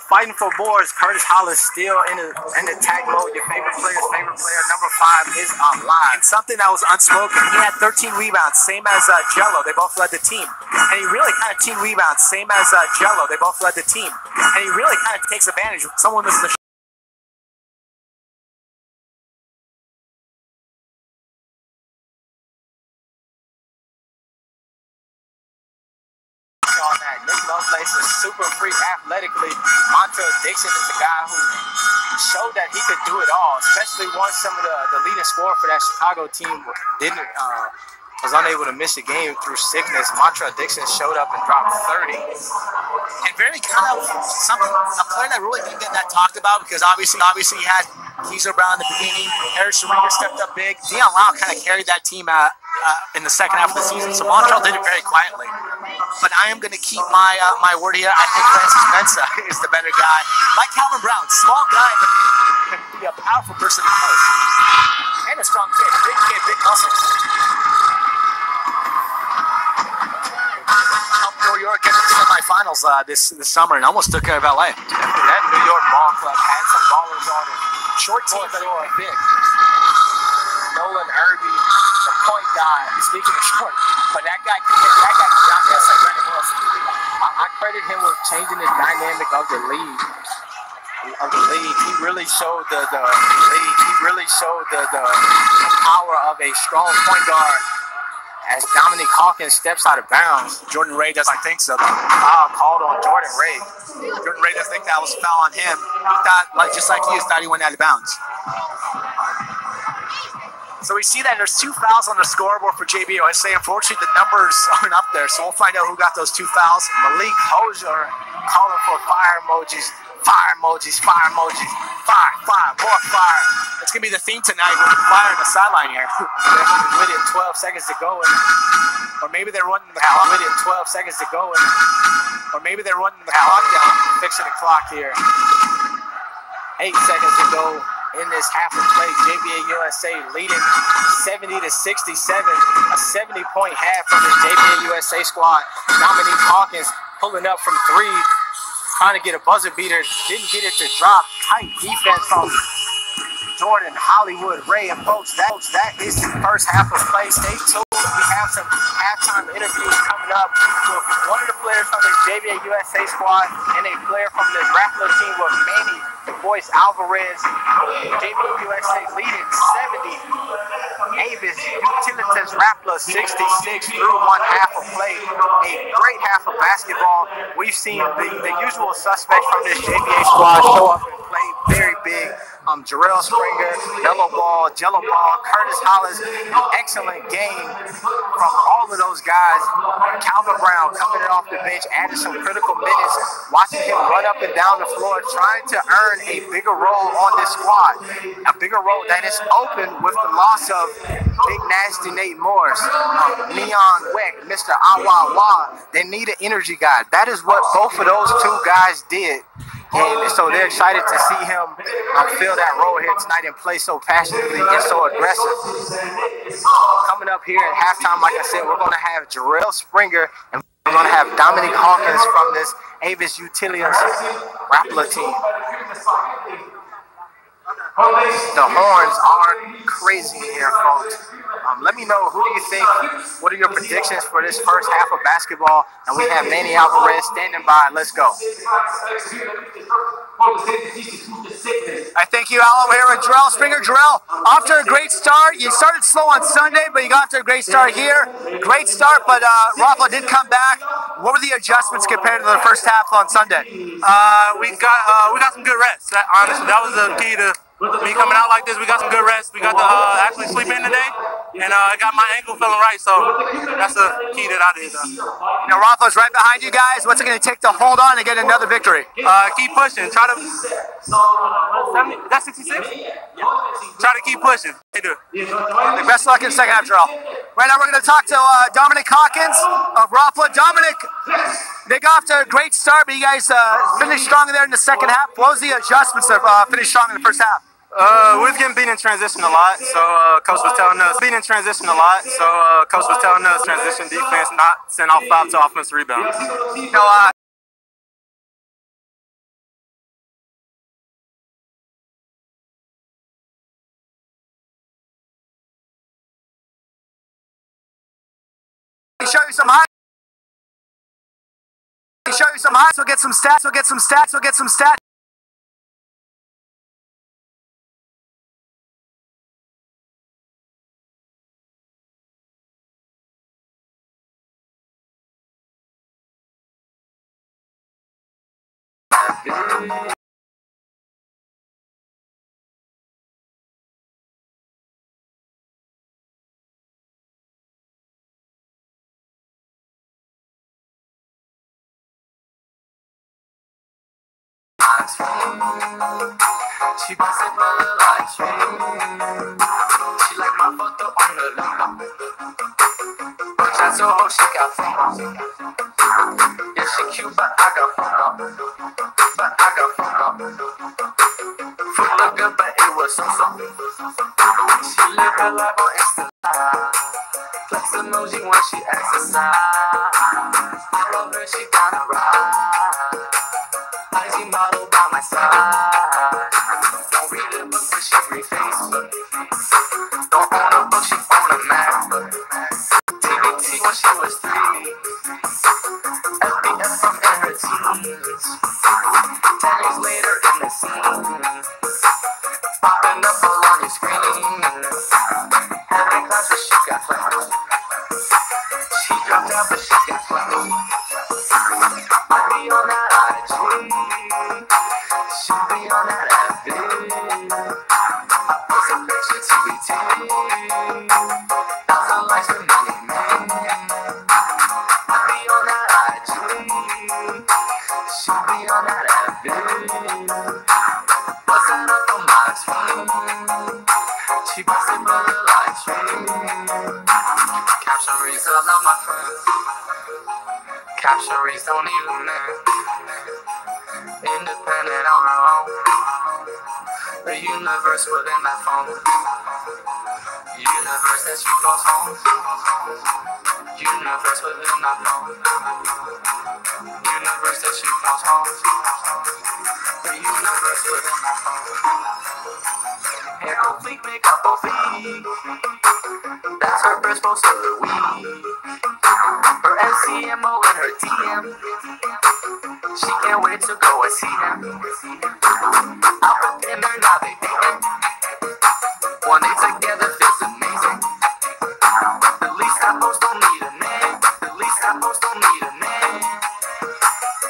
Fighting for boards. Curtis Hollis still in attack mode. Your favorite player, number 5 is online. And something that was unspoken, he had 13 rebounds, same as Jello. They both led the team. And he really kind of 10 rebounds, same as Jello. They both led the team. And he really kind of takes advantage. Someone misses the on that. Nick Lovelace is super free athletically. Montrell Dixon is a guy who showed that he could do it all, especially once some of the leading scorer for that Chicago team was unable to miss a game through sickness. Montrell Dixon showed up and dropped 30. And very kind of a player that really didn't get that talked about, because obviously he had Keezer Brown in the beginning. Harris Scheringer stepped up big. Dion Lau kind of carried that team out in the second half of the season. So Montrell did it very quietly. But I am going to keep my word here. I think Francis Mensah is the better guy. Like Calvin Brown, small guy, but can be a powerful person to coach. And a strong kid, big muscles. New York into the semifinals this summer and almost took care of LA. That New York ball club had some ballers on it. Short team, but big. Nolan Irby, the point guy. Speaking of short, but that guy can down there like Brandon Wilson. I credit him with changing the dynamic of the league. He really showed the power of a strong point guard. As Dominique Hawkins steps out of bounds. Jordan Ray doesn't think so. Foul called on Jordan Ray. Jordan Ray doesn't think that was a foul on him. He thought, just like you, thought he went out of bounds. So we see that there's 2 fouls on the scoreboard for JBA USA. Unfortunately, the numbers aren't up there, so we'll find out who got those 2 fouls. Malik Hosier calling for fire emojis. Fire, more fire. It's going to be the theme tonight with fire on the sideline here. Definitely with it, 12 seconds to go. Or maybe they're running the clock. With it, 12 seconds to go. Or maybe they're running the clock down. Fixing the clock here. 8 seconds to go in this half of play. JBA USA leading 70-67. A 70-point half from the JBA USA squad. Dominique Hawkins pulling up from 3. Trying to get a buzzer beater, didn't get it to drop. Tight defense from Jordan Hollywood Ray. And folks, that is the first half of play. Stay tuned. We have some halftime interviews coming up with one of the players from the JBA USA squad and a player from the Rappler team with Manny Boyce Alvarez. JBA USA leading 70. Avis Utilitas Rappler 66 through one half of play. A great half of basketball. We've seen the usual suspects from this JBA squad show up and play very big. Jarrell Springer, Jello Ball, Curtis Hollis, an excellent game from all of those guys. Calvin Brown coming in off the bench, adding some critical minutes, watching him run up and down the floor, trying to earn a bigger role on this squad. A bigger role that is open with the loss of Big Nasty Nate Morris, Neon Weck, Mr. Awawa. They need an energy guy. That is what both of those 2 guys did And so they're excited to see him fill that role here tonight and play so passionately and so aggressive. Coming up here at halftime, like I said, we're going to have Jarrell Springer and we're going to have Dominic Hawkins from this Avis Utilians Rapala team. The horns are crazy in here, folks. Let me know, who do you think, what are your predictions for this first half of basketball? And we have Manny Alvarez standing by. Let's go. I thank you, Al. We're here with Jarrell Springer. Jarrell, off to a great start. You started slow on Sunday, but you got off to a great start here. Great start, but Rafa did come back. What were the adjustments compared to the first half on Sunday? We got some good rest. Honestly, that was the key to me coming out like this. We got some good rest. We got to actually sleep in today, and I got my ankle feeling right. So that's the key that I did. You know, Rafa's right behind you guys. What's it going to take to hold on and get another victory? Keep pushing. Try to. That's 66. Try to keep pushing. They do. Best of luck in the second half, Jarrell. Right now, we're going to talk to Dominic Hawkins of Rafa. Dominic, they got off to a great start, but you guys finished strong there in the second half. What was the adjustments of finishing strong in the first half? We was getting beat in transition a lot, so coach was telling us transition defense, not send off foul to offensive rebound. You know, show you some highlights. Show you some highlights. We'll get some stats. We'll get some stats. We'll get some stats. She wants it my life. She like my photo on the loop. Shot so hard she got fun. Yeah, she cute, but I got fun. Food look good, but it was so. She live her life on Insta. Flex emoji when she exercise. I love her, she down to ride. IG model by my side. Don't read a book, but she read Facebook. Don't own a book, she own a MacBook. TBT when she was 3. FBS from in her teens. 10 years later in the scene. Popping up along your screen. Having class, but she got flowers. She dropped out, but she got flowers. I be on that IG. She be on that FB. I post a picture TBT. 1,000 likes for many men. I be on that IG. She be on that FB. What's that up on my screen? She posted by the live stream. Caption reads, I love my friends. Caption reads, don't even know. Independent on her own. The universe within that phone. Universe that she calls home. Universe within that phone. Universe that she calls home. The universe within that phone. Hair complete, makeup on feet. That's her first post of the week. Her MCMO in her DM. She can't wait to go and see him. Out for dinner, now they dating. One day together feels amazing. The least I post don't need a name. The least I post don't need a name.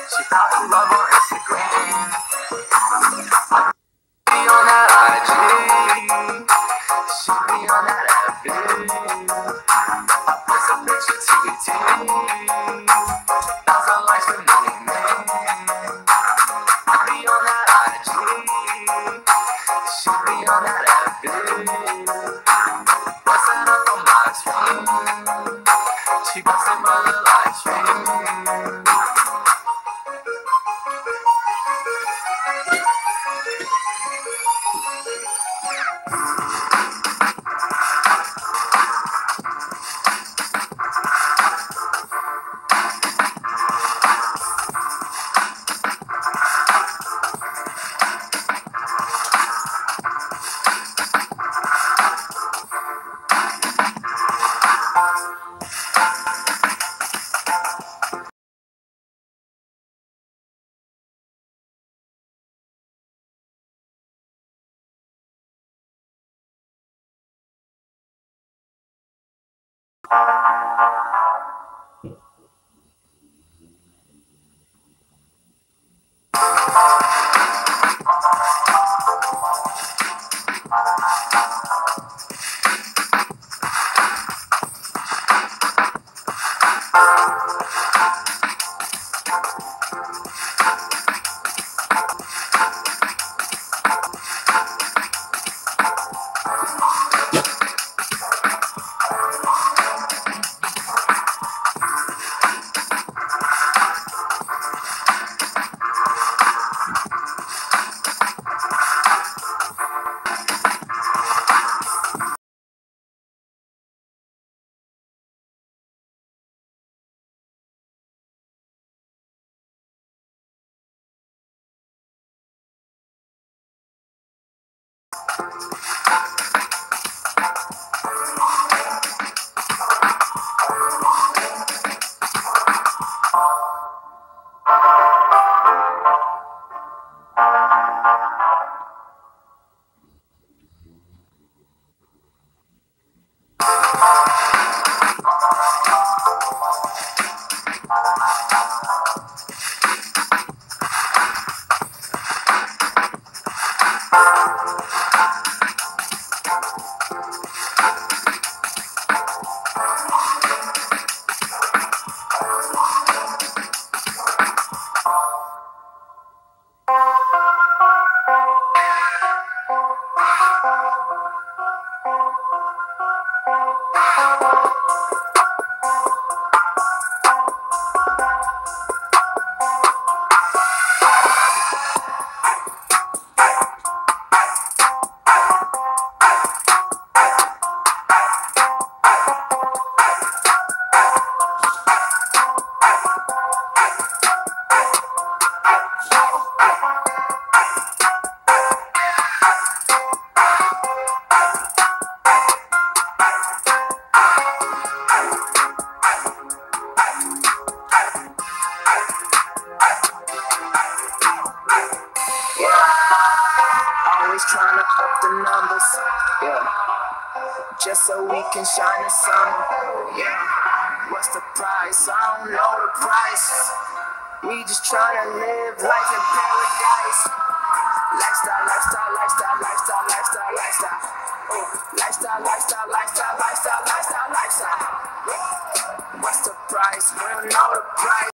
She found her love on Instagram. Be on that IG. She be on that FB. I post a picture TBT. 1,000 likes for many men. I be on that IG. Always trying to up the numbers, yeah. Just so we can shine the summer, yeah. What's the price? I don't know the price. We just trying to live life in paradise. Lifestyle, lifestyle, lifestyle, lifestyle, lifestyle, lifestyle. Lifestyle, lifestyle, lifestyle, lifestyle, lifestyle, lifestyle. What's the price? We don't know the price.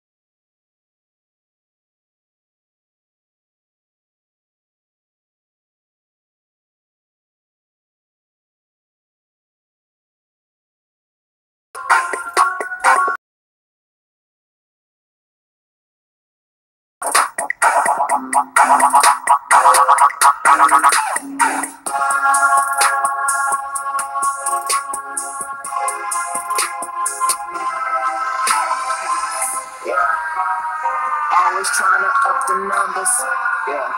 Always trying to up the numbers, yeah,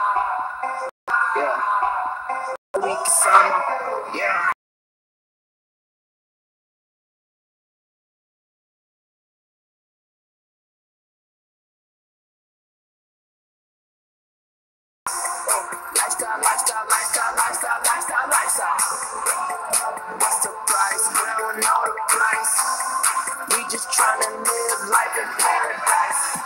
yeah. Week summer, yeah. Lifestyle, lifestyle, lifestyle, lifestyle, lifestyle, lifestyle. What's the price? We don't know the price. We just trying to live life in paradise.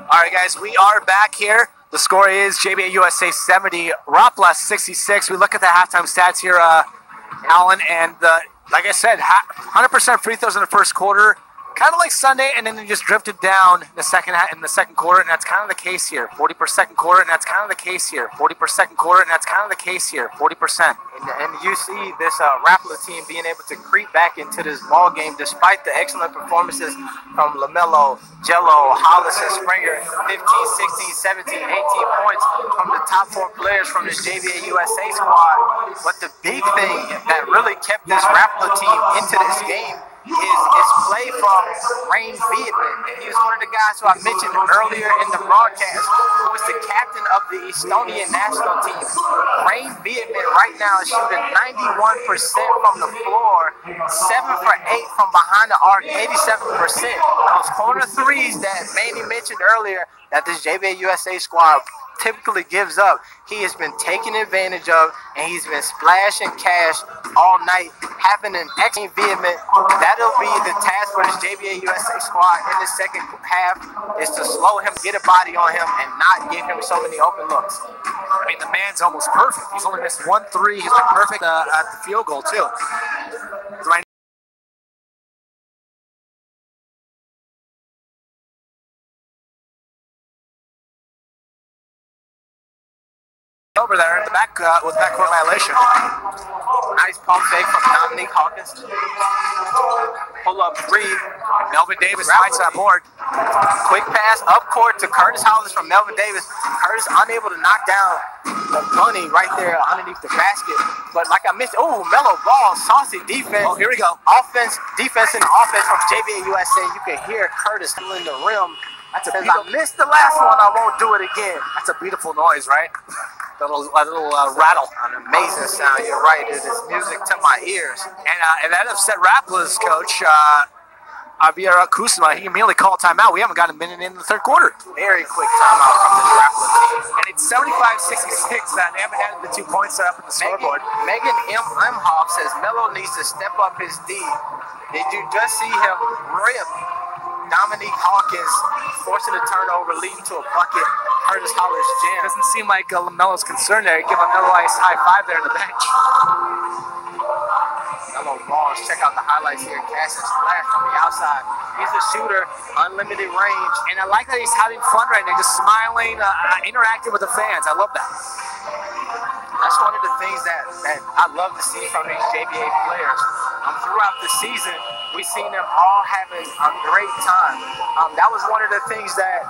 All right, guys, we are back here. The score is JBA USA 70, Rapla 66. We look at the halftime stats here, Alan, and like I said, 100% free throws in the first quarter, kind of like Sunday, and then they just drifted down in the second quarter, and that's kind of the case here. 40% second quarter, and that's kind of the case here. 40% second quarter, and that's kind of the case here. 40%. And you see this Rapala team being able to creep back into this ball game despite the excellent performances from LaMelo, Jello, Hollis, and Springer. 15, 16, 17, 18 points from the top 4 players from this JBA USA squad. But the big thing that really kept this Rapala team into this game is play from Rain Vietman. He was one of the guys who I mentioned earlier in the broadcast, who was the captain of the Estonian national team. Rain Vietman right now is shooting 91% from the floor, 7 for 8 from behind the arc, 87%. Those corner threes that Manny mentioned earlier that this JBA USA squad typically gives up, he has been taking advantage of, and he's been splashing cash all night, having an excellent vehement. That'll be the task for this JBA USA squad in the second half, is to slow him, get a body on him, and not give him so many open looks. I mean, the man's almost perfect. He's only missed 1 3. He's been perfect at the field goal, too. Over there in the back with backcourt violation. Nice pump fake from Dominique Hawkins. Pull up 3. Melvin Davis finds that board. Quick pass up court to Curtis Hollis from Melvin Davis. Curtis unable to knock down the bunny right there underneath the basket. But like I mentioned, Melo ball, saucy defense. Oh, here we go. Defense and offense from JBA USA. You can hear Curtis in the rim. That's a I missed the last one, I won't do it again. That's a beautiful noise, right? A little rattle. An amazing sound. You're right. It is music to my ears. And that upset Rapla's coach, Javier Kusma. He immediately called timeout. We haven't got a minute in the third quarter. Very quick timeout from the Rapla team. And it's 75-66. They haven't had the 2 points set up in the scoreboard. Megan M. Imhoff says Melo needs to step up his D. Did you just see him rip Dominique Hawkins, forcing a turnover, leading to a bucket? Curtis Hollis jam. Doesn't seem like LaMelo's concerned there. Give LaMelo a high five there on the bench. Melo balls. Check out the highlights here. Cash and splash from the outside. He's a shooter, unlimited range. And I like that he's having fun right now, just smiling, interacting with the fans. I love that. That's one of the things that I love to see from these JBA players. Throughout the season, we've seen them all having a great time. That was one of the things that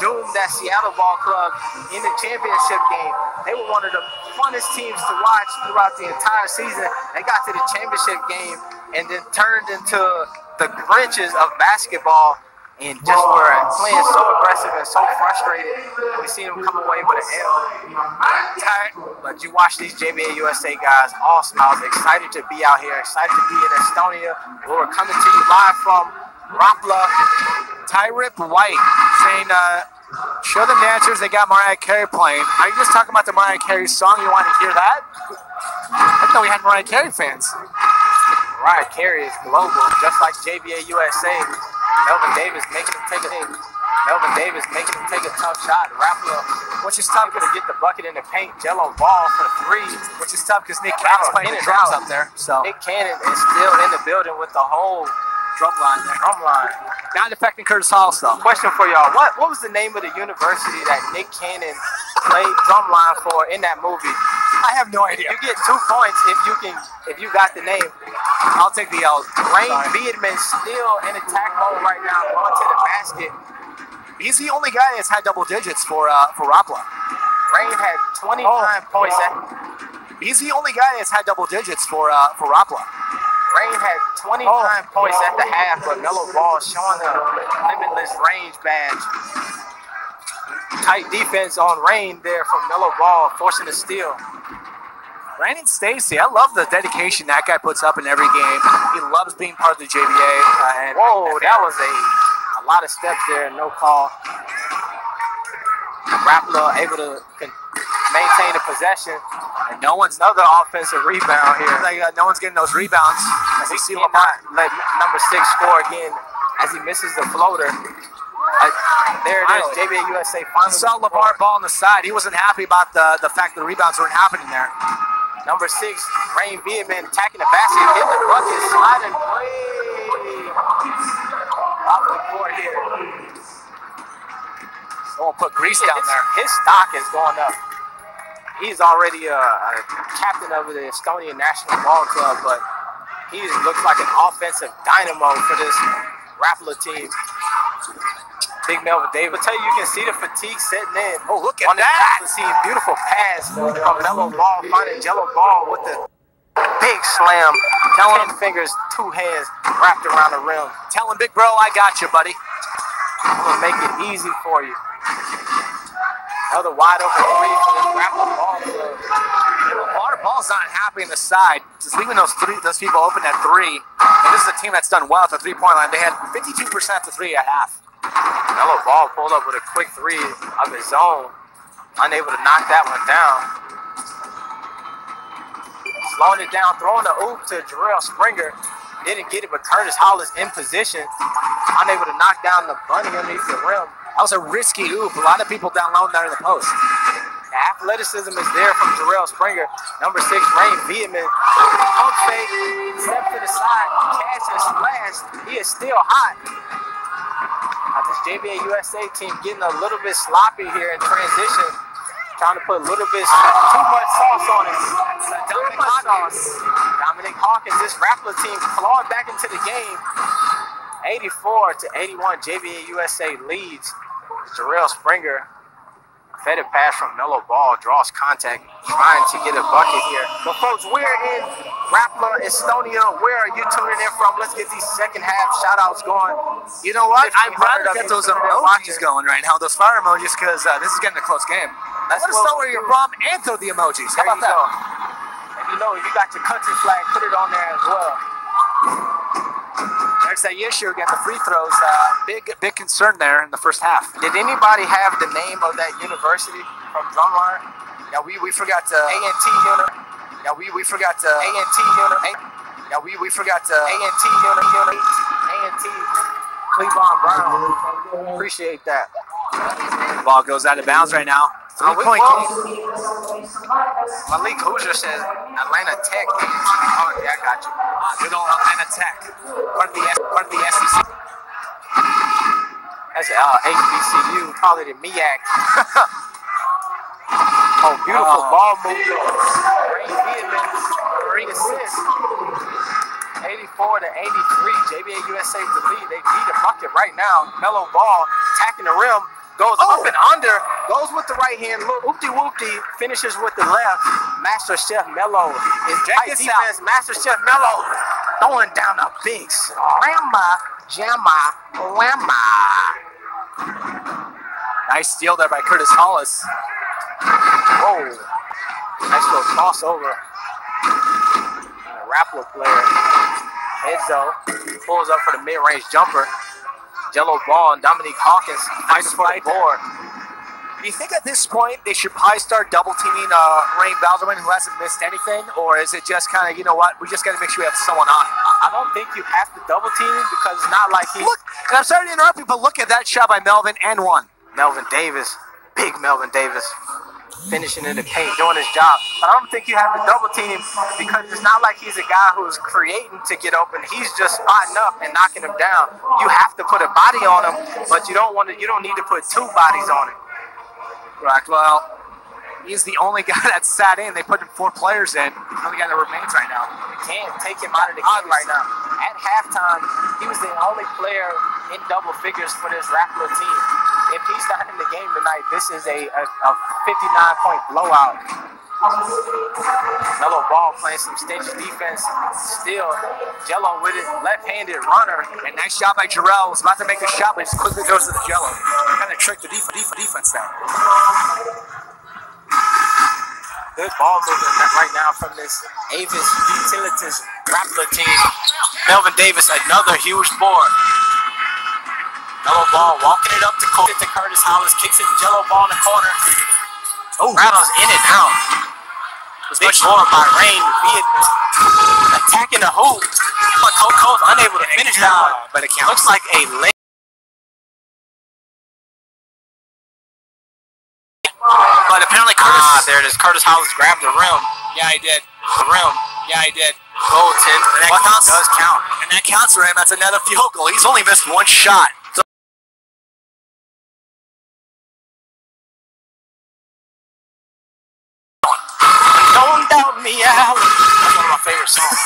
doomed that Seattle ball club in the championship game. They were one of the funnest teams to watch throughout the entire season. They got to the championship game and then turned into the Grinches of basketball and just were playing so aggressive and so frustrated. We seen them come away with an L. But you watch these JBA USA guys, all smiles, excited to be out here, excited to be in Estonia. We're coming to you live from Rapla, Tyrip White saying, show them dancers, they got Mariah Carey playing. Are you just talking about the Mariah Carey song? You want to hear that? I thought we had Mariah Carey fans. Mariah Carey is global, just like JBA USA. Melvin Davis making him take a tough shot. Rapla, which is tough to get the bucket in the paint. Jello ball for three, which is tough because Nick Cannon's playing the drums up there. So Nick Cannon is still in the building with the whole drum line there. Not affecting Curtis Hall stuff. Question for y'all: What was the name of the university that Nick Cannon played drumline for in that movie? I have no idea. You get 2 points if you got the name. I'll take the L. Rain Beardman still in attack mode right now, going to the basket. He's the only guy that's had double digits for Rapla. Rain had 29 points. He's the only guy that's had double digits for Rapla. Rain had 29 points at the half, but Melo Ball showing the limitless range badge. Tight defense on Rain there from Melo Ball, forcing a steal. Brandon Stacy, I love the dedication that guy puts up in every game. He loves being part of the JBA. Whoa, that was a lot of steps there, no call. Rapla able to maintain the possession. And no one's another offensive rebound here. Like, no one's getting those rebounds. As we see Lamar let number 6 score again as he misses the floater. There it is, JBA USA finally. Saw LeVar Ball on the side. He wasn't happy about the fact the rebounds weren't happening there. Number 6, Rain Beardman attacking the basket, hit the bucket, sliding way off the court here. Someone put grease down there. His stock is going up. He's already a captain of the Estonian National Ball Club, but he looks like an offensive dynamo for this Rapla team. Big Melvin Davis. I tell you, you can see the fatigue setting in. Oh, look at on that! Seeing beautiful pass from Melo Ball, finding Jello Ball with the big slam. Telling him fingers, 2 hands wrapped around the rim. Tell him, big bro, I got you, buddy. I'm gonna make it easy for you. Another wide open three for this Rapla Ball Club. Ball's not happy in the side, just leaving those people open at 3. And this is a team that's done well at the 3-point line. They had 52% to 3 at half. Melo Ball pulled up with a quick 3 of his own, unable to knock that one down. Slowing it down, throwing the oop to Jarrell Springer. Didn't get it, but Curtis Hollis in position, unable to knock down the bunny underneath the rim. That was a risky oop. A lot of people down low there in the post. The athleticism is there from Jarrell Springer. Number 6, Rain Beardman. Pump fake, step to the side, catch and splash. He is still hot. This JBA USA team getting a little bit sloppy here in transition. Trying to put a little bit too much sauce on it. Dominic Hawkins, this Rapla team clawing back into the game. 84-81, JBA USA leads. Jarrell Springer, fed pass from Melo Ball, draws contact, trying to get a bucket here. But folks, we're in Rapla, Estonia. Where are you tuning in from? Let's get these second half shout outs going. You know what? I'd rather get those emojis going right now, those fire emojis, because this is getting a close game. Let us know where you're from and throw the emojis. How about that? And you know, if you got your country flag, put it on there as well. There's that issue again, the free throws. Big concern there in the first half. Did anybody have the name of that university from drumline? Yeah, we forgot to A&T unit. Yeah, we forgot to A&T unit. Yeah, we forgot to A&T unit. A&T Cleveland Brown. Appreciate that. Ball goes out of bounds right now. 3-point game. Malik Hoosier says Atlanta Tech. Oh, yeah, I got you. Good old Atlanta Tech. Part of the SEC. That's HBCU, probably the MEAC. Oh, beautiful ball movement. Rain Beardman, 3 assists. 84-83, JBA USA the lead. They need a bucket right now. Melo Ball attacking the rim. Goes up and under, goes with the right hand, whoopty-whoopty, finishes with the left. Master Chef Melo is tight defense. Master Chef Melo throwing down a big slammer, jammer, whammer. Nice steal there by Curtis Hollis. Whoa, nice little crossover. Rapla player, Edzo, pulls up for the mid-range jumper. Jello Ball and Dominique Hawkins fighting for the board. Do you think at this point they should probably start double teaming Rain Valderman, who hasn't missed anything, or is it just kind of, you know what, we just got to make sure we have someone on? I don't think you have to double team him because it's not like he. Look, and I'm sorry to interrupt you, but look at that shot by Melvin and one. Melvin Davis, big Melvin Davis, finishing in the paint, doing his job. But I don't think you have to double team him because it's not like he's a guy who's creating to get open. He's just spotting up and knocking him down. You have to put a body on him, but you don't need to put two bodies on him. Correct. Well, he's the only guy that sat in. They put 4 players in. The only guy that remains right now. You can't take him out of the game right now. At halftime, he was the only player in double figures for this Raptor team. If he's not in the game tonight, this is a 59-point blowout. Melo Ball playing some stage defense. Still, Jello with it, left-handed runner. And nice shot by Jarrell. Was about to make a shot, but just quickly goes to the Jello. Kind of tricked the defense there. Good ball movement right now from this Avis Utilities Raptor team. Melvin Davis, another huge board. Melo Ball walking it up to Curtis Hollis, kicks it to Jello Ball in the corner. Oh, rattles in and out. Big board by Rain attacking the hoop. But Cole's unable to finish that one. But it counts. Looks like a late. But apparently Curtis. There it is. Curtis Hollis grabbed the rim. Yeah, he did. The rim. Yeah, he did. Goaltend. That counts. Does count. And that counts for him. That's another field goal. He's only missed 1 shot. Don't Doubt Me Out. That's one of my favorite songs.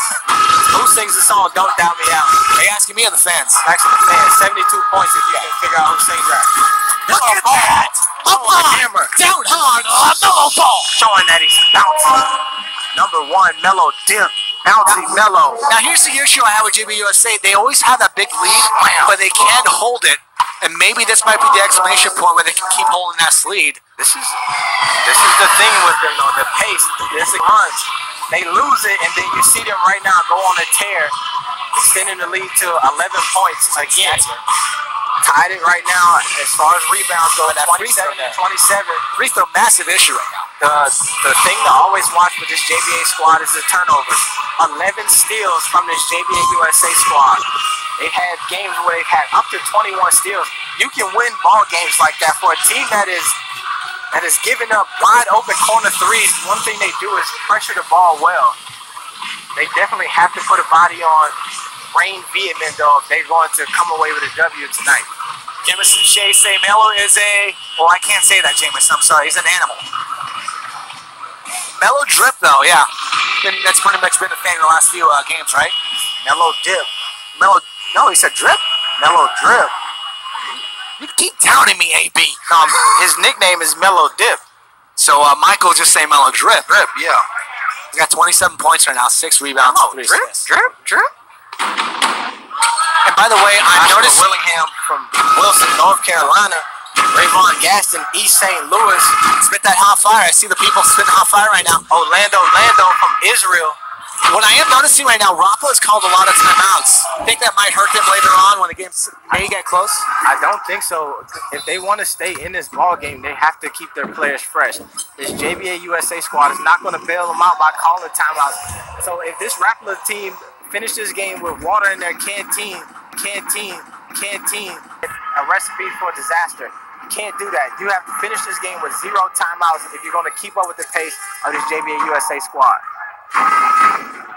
Who sings the song Don't Doubt Me Out? They asking me or the fans? Actually, the fans. 72 points if you can figure out who sings that. Look at that! Up on the high, camera. down hard, Melo Ball. Showing that he's bouncing. Number 1, Melo Dip. Bouncy Melo. Now here's the issue I have with JBA USA. They always have that big lead, but they can't hold it. And maybe this might be the exclamation point where they can keep holding that lead. This is the thing with them though, the pace. This runs. They lose it, and then you see them right now go on a tear, extending the lead to 11 points again. Tied it right now as far as rebounds go at 27-27. Free throw, massive issue right now. The thing to always watch with this JBA squad is the turnovers. 11 steals from this JBA USA squad. They've had games where they've had up to 21 steals. You can win ball games like that for a team that is giving up wide open corner threes. One thing they do is pressure the ball well. They definitely have to put a body on Rain Vietman though if they're going to come away with a W tonight. Jameson Shea say Melo is well, I can't say that, Jameson. I'm sorry. He's an animal. Melo drip though, yeah. That's pretty much been a thing in the last few games, right? Melo dip. No, he said drip. Melo drip. You keep downing me, AB. No, his nickname is Melo Dip. So Michael just say Melo drip. Drip, yeah. He's got 27 points right now, 6 rebounds, 3 assists. Drip. And by the way, I noticed Willingham from Wilson, North Carolina. Rayvon Gaston, East St. Louis. Spit that hot fire. I see the people spitting hot fire right now. Orlando from Israel. What I am noticing right now, Rafa has called a lot of timeouts. I think that might hurt them later on when the game may get close. I don't think so. If they want to stay in this ball game, they have to keep their players fresh. This JBA USA squad is not going to bail them out by calling timeouts. So if this Raptor team finish this game with water in their canteen, a recipe for disaster. You can't do that. You have to finish this game with 0 timeouts if you're going to keep up with the pace of this JBA USA squad.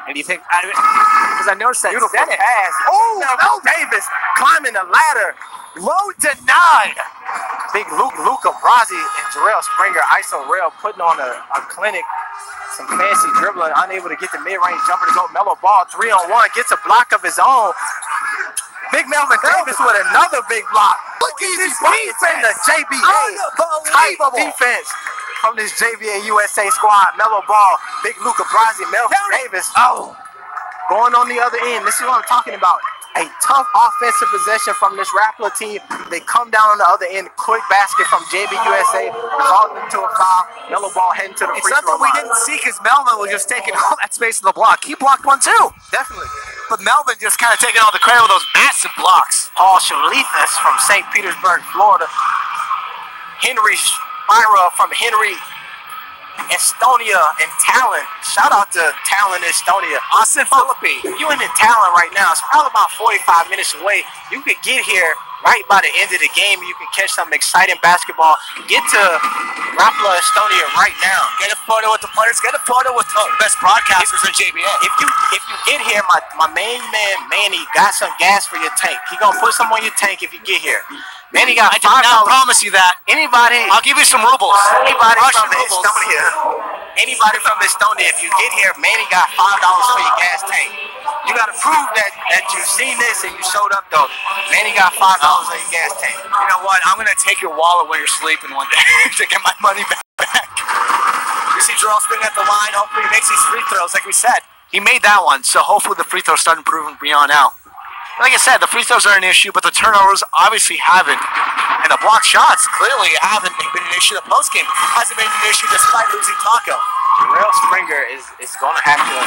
And you think, because I noticed that beautiful pass. Oh, no, Davis climbing the ladder. Low denied. Big Luca Brasi and Jarrell Springer, ISO rail, putting on a clinic. Some fancy dribbling, unable to get the mid-range jumper to go. Melo Ball 3-on-1, gets a block of his own. Big Melvin Davis with another big block. Look at this defense, the JBA. Tight defense from this JBA USA squad. Melo Ball, big Luca Brasi, Melvin Davis. Oh, going on the other end. This is what I'm talking about. A tough offensive possession from this Raptor team. They come down on the other end. Quick basket from JB USA, resulting into a foul. Melo Ball heading to the free throw line. We didn't see because Melvin was just taking all that space in the block. He blocked one too. Definitely. But Melvin just kind of taking all the credit with those massive blocks. Paul Shalithas from St. Petersburg, Florida. Henry Spira from Henry, Estonia, and Tallinn. Shout out to Tallinn, Estonia. Austin Philippi, you in Tallinn right now. It's probably about 45 minutes away. You could get here right by the end of the game. You can catch some exciting basketball. Get to Rapla, Estonia right now. Get a photo with the players. Get a photo with the best broadcasters in JBA. If you get here, my main man Manny got some gas for your tank. He gonna put some on your tank if you get here. Manny got $5. I did not promise you that. Anybody? I'll give you some rubles. Anybody Russian from rubles. Estonia? Anybody from Estonia? If you get here, Manny got $5 for your gas tank. You gotta prove that you've seen this and you showed up though. Manny got $5 on your gas tank. You know what? I'm gonna take your wallet when you're sleeping one day to get my money back. You see Jarrell Spring at the line. Hopefully he makes these free throws. Like we said, he made that one, so hopefully the free throws start improving beyond now. Like I said, the free throws are an issue, but the turnovers obviously haven't. And the blocked shots clearly haven't been an issue. The postgame hasn't been an issue despite losing Taco. Jarrell Springer is gonna have to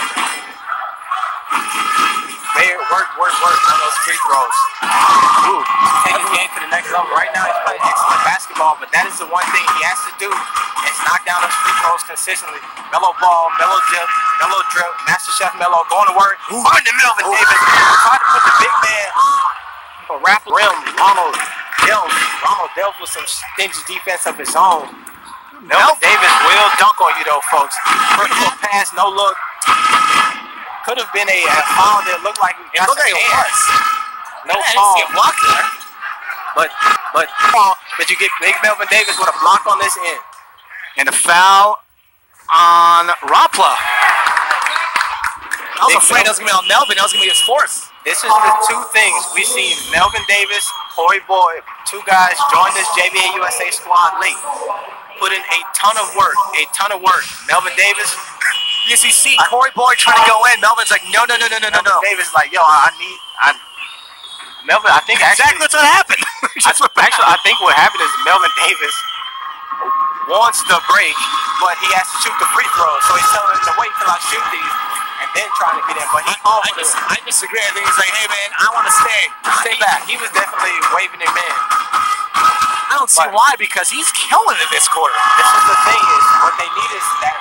work on those free throws. Ooh, take his game to the next level. Right now he's playing excellent basketball, but that is the one thing he has to do is knock down those free throws consistently. Mellow ball, mellow dip, mellow drip, Master Chef Mellow going to work. On to Melvin Davis. Try to put the big man for rap rim. Ronald Delph with some stingy defense of his own. Melvin Davis will dunk on you though, folks. First little pass, no look. Could have been a foul that looked like it looked like it was. No foul. Block there. But you get big Melvin Davis with a block on this end. And a foul on Rapla. I was afraid that was going to be on Melvin. That was going to be his fourth. This is the two things. We've seen Melvin Davis, Corey Boyd, two guys join this JBA USA squad late. Put in a ton of work. Melvin Davis. Yes, you see Corey Boyd trying to go in. Melvin's like, no. Melvin Davis is like, yo, Melvin, I think exactly what's what happened. I think what happened is Melvin Davis wants the break, but he has to shoot the free throw. So he's telling him to wait till I shoot these and then trying to get in. But I disagree. I think he's like, hey man, I want to stay back. He was definitely waving him in. I don't see why, because he's killing it this quarter. This is the thing is what they need is that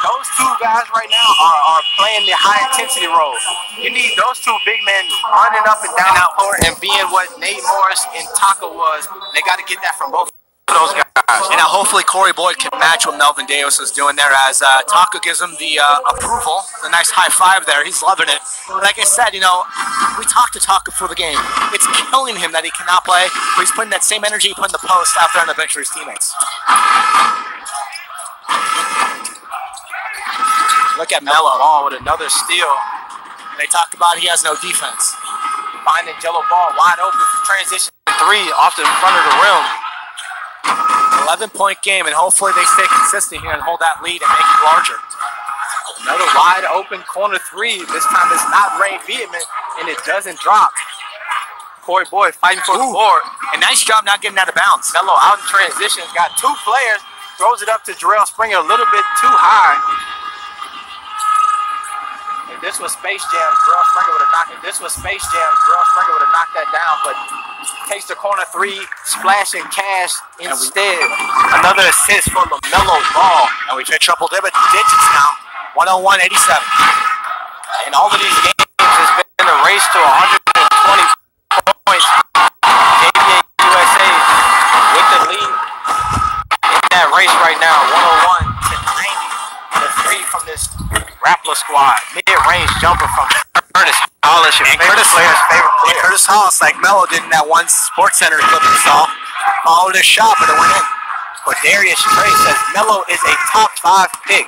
those two guys right now are playing the high intensity role. You need those two big men running up and down the court and being what Nate Morris and Taco was. They got to get that from both of those guys. And now hopefully Corey Boyd can match what Melvin Davis is doing there as Taco gives him the approval, the nice high five there. He's loving it. Like I said, you know, we talked to Taco before the game. It's killing him that he cannot play, but he's putting that same energy he put in the post out there on the bench for his teammates. Look at Mello Ball with another steal. They talked about he has no defense. Finding Jello Ball wide open for transition three off the front of the rim. 11-point game, and hopefully they stay consistent here and hold that lead and make it larger. Another wide open corner three. This time it's not Ray Vietman, and it doesn't drop. Corey Boyd fighting for the board. A nice job not getting out of bounds. Mello out in transition. Got two players. Throws it up to Jarrell Springer a little bit too high. If this was Space Jam, Jarrell Springer would have knocked that down, but takes the corner three, splash and cash instead. Another assist for LaMelo Ball. And we've hit triple digits now. 101-87. And all of these games has been a race to 120 points. JBA USA with the lead in that race right now, 101-90. The three from this Rapla squad. Mid-range jumper from Curtis Hollis, your favorite player's favorite player. Curtis Hollis, like Mello did in that one Sports Center clip we saw, followed his shot, but it went in. But Darius Trey says Mello is a top 5 pick.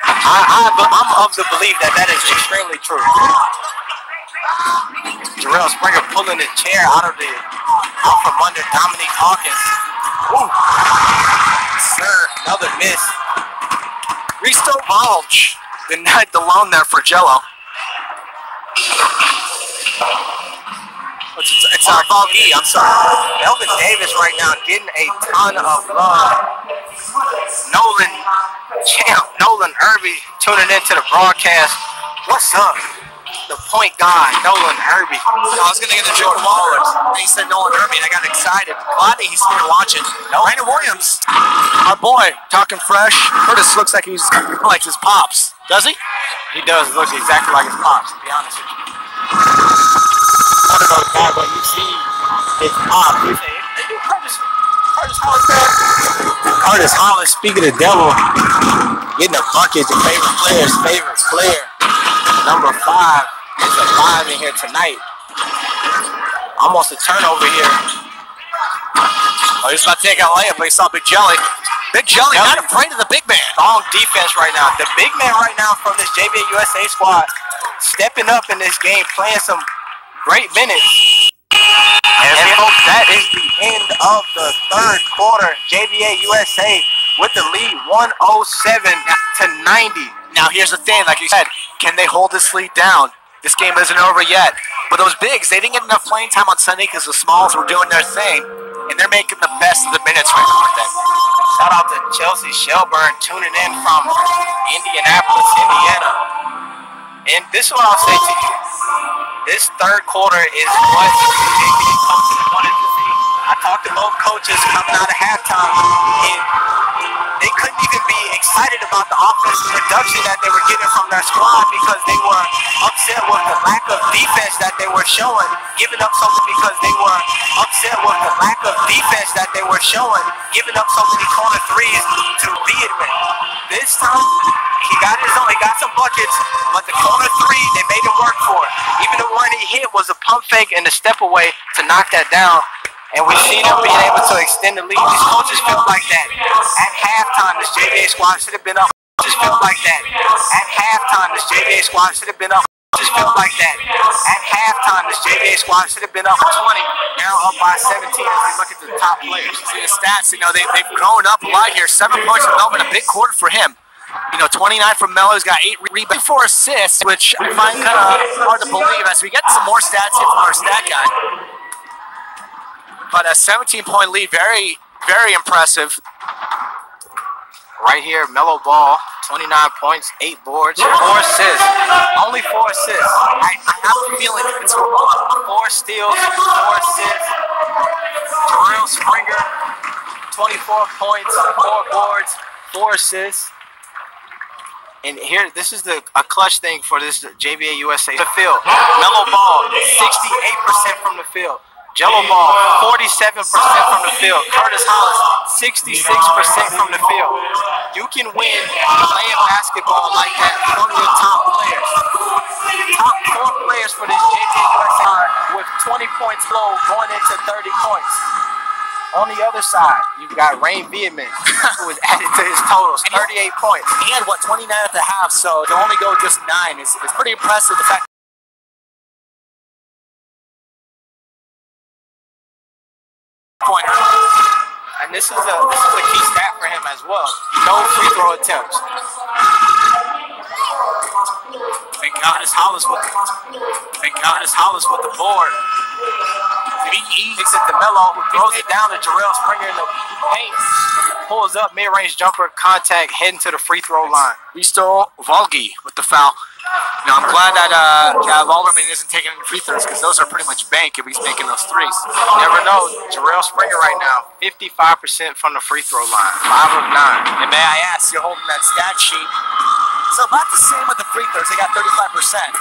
I'm of the belief that is extremely true. Jarrell Springer pulling the chair out from under Dominique Hawkins. Ooh. Sir, another miss. Risto Valge denied the loan there for Jello. It's Valgi, I'm sorry. Melvin Davis right now getting a ton of love. Nolan Irby tuning into the broadcast. What's up? The point guy, Nolan Irby. I was going to get the Jordan Wallers. And he said Nolan Irby, and I got excited. Glad that he's here watching. Brandon Williams, our boy, talking fresh. Curtis looks like he's like his pops. Does he? He does look exactly like his pops, to be honest with you. One of those guys when you see his pop, you say, hey, Curtis Hollis, man. Curtis Hollis, speaking of devil, getting a bucket, your favorite player. Number 5 is alive in here tonight. Almost a turnover here. Oh, he's about to take a layup, but he saw Big Jelly. Big Jelly not afraid of the big man. Strong defense right now. The big man right now from this JBA USA squad stepping up in this game, playing some great minutes. And folks, that is the end of the third quarter. JBA USA with the lead 107 to 90. Now here's the thing, like you said, can they hold this lead down? This game isn't over yet. But those bigs, they didn't get enough playing time on Sunday because the smalls were doing their thing. And they're making the best of the minutes right now, aren't they? Shout out to Chelsea Shelburne tuning in from Indianapolis, Indiana. And this is what I'll say to you. This third quarter is what JBA coaches wanted to see. I talked to both coaches coming out of halftime, and they couldn't even be excited about the offensive production that they were getting from their squad because they were upset with the lack of defense that they were showing, giving up something because they were upset with the lack of defense that they were showing, giving up so many corner threes to Vietman. This time, he got his own, he got some buckets, but the corner three, they made him work for it. Even the one he hit was a pump fake and a step away to knock that down. And we see them being able to extend the lead. These coaches felt like that. At halftime, this JBA squad should have been up. Just felt like that. At halftime, this JBA squad should have been up. Just felt like that. At halftime, this JBA squad should have been up 20. Now up by 17 as we look at the top players. See the stats, you know, they've grown up a lot here. 7 points from Melvin, a big quarter for him. You know, 29 from Melo. He's got 8 rebounds, 4 assists, which I find kind of hard to believe as we get some more stats here from our stat guy. But a 17-point lead, very, very impressive. Right here, Melo Ball, 29 points, 8 boards, 4 assists. Only 4 assists. I have a feeling it's 4 steals, 4 assists. Terrell Springer, 24 points, 4 boards, 4 assists. And here, this is a clutch thing for this JBA USA. The field, Melo Ball, 68% from the field. Jello Ball, 47% from the field. Curtis Hollis, 66% from the field. You can win playing basketball like that from your top players. Top 4 players for this JBA USA with 20 points low going into 30 points. On the other side, you've got Rain Vietman, who was added to his totals, 38 points. He had, what, 29 at the half, so to only go just 9 is pretty impressive. The fact and this is a key stat for him as well. No free throw attempts. Thank God it's Hollis with the board. He takes it to Melo, who throws it down to Jarrell Springer in the paint. Pulls up, mid-range jumper, contact, heading to the free throw line. Risto Valgi with the foul. You know, I'm glad that Valderman isn't taking any free throws because those are pretty much bank if he's making those threes. You never know. Jarrell Springer right now, 55% from the free throw line, 5 of 9. And may I ask, you're holding that stat sheet. So about the same with the free throws. They got 35%.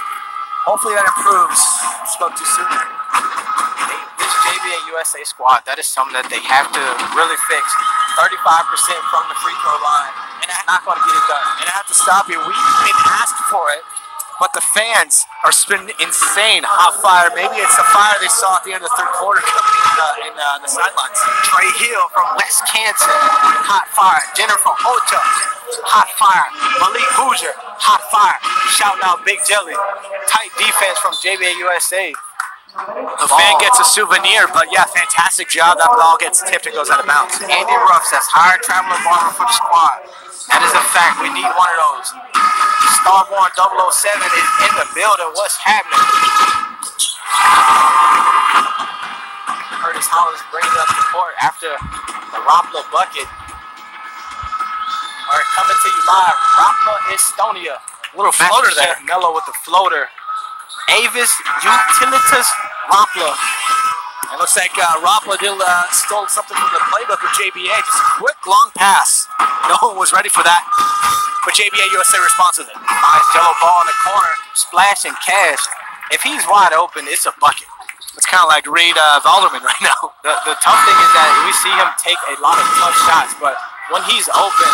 Hopefully that improves. Spoke too soon. This JBA USA squad, that is something that they have to really fix. 35% from the free throw line, and that's not going to get it done. And I have to stop you. We didn't ask for it, but the fans are spinning insane hot fire. Maybe it's the fire they saw at the end of the third quarter coming in the sidelines. Trey Hill from West Canton, hot fire. Jenner from Ocha, hot fire. Malik Bouger, hot fire. Shouting out Big Jelly. Tight defense from JBA USA. The fan gets a souvenir, but yeah, fantastic job. That ball gets tipped and goes out of bounds. Andy Ruffs, that's hired traveling barber for the squad. That is a fact. We need one of those. Starborn 007 is in the building. What's happening? Curtis Hollis bringing up the court after the Rapla bucket. All right, coming to you live, Rapla, Estonia. Little floater there. Melo with the floater. Avis Utilitas Rapla. It looks like Rapla stole something from the playbook of JBA. Just a quick long pass. No one was ready for that. But JBA USA responds with it. Nice jello ball in the corner. Splash and cash. If he's wide open, it's a bucket. It's kind of like Reed Valderman right now. The tough thing is that we see him take a lot of tough shots, but when he's open,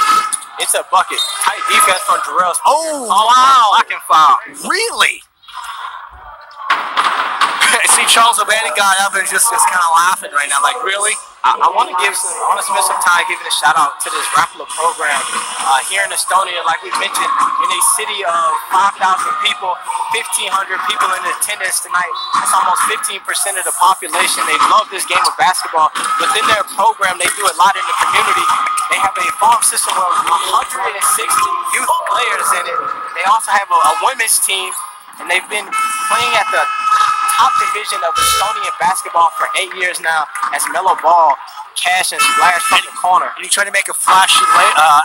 it's a bucket. Tight defense from Jarrell. Oh, wow. Blocking foul. Really? I see Charles O'Bannon got up and just kind of laughing right now. Like, really? I want to spend some time giving a shout out to this Rapala program here in Estonia. Like we mentioned, in a city of 5,000 people, 1,500 people in attendance tonight. That's almost 15% of the population. They love this game of basketball. Within their program, they do a lot in the community. They have a farm system with 160 youth players in it. They also have a women's team, and they've been playing at the top division of Estonian basketball for 8 years now as mellow ball, cash, and splash from the corner. And he tried to make a flashy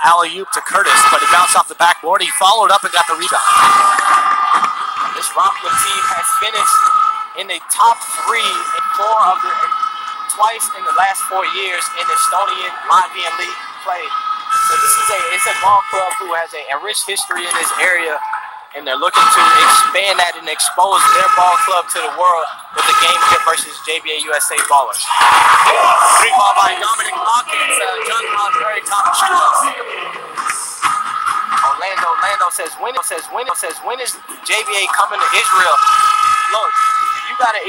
alley-oop to Curtis, but it bounced off the backboard. He followed up and got the rebound. This Rapala team has finished in the top 3 in twice in the last 4 years in Estonian Latvian league play. So this is it's a ball club who has a rich history in this area, and they're looking to expand that and expose their ball club to the world with the game here versus JBA USA ballers. Free ball by Dominic Hawkins, John Very top shots. Orlando says when is JBA coming to Israel? Look, if you got a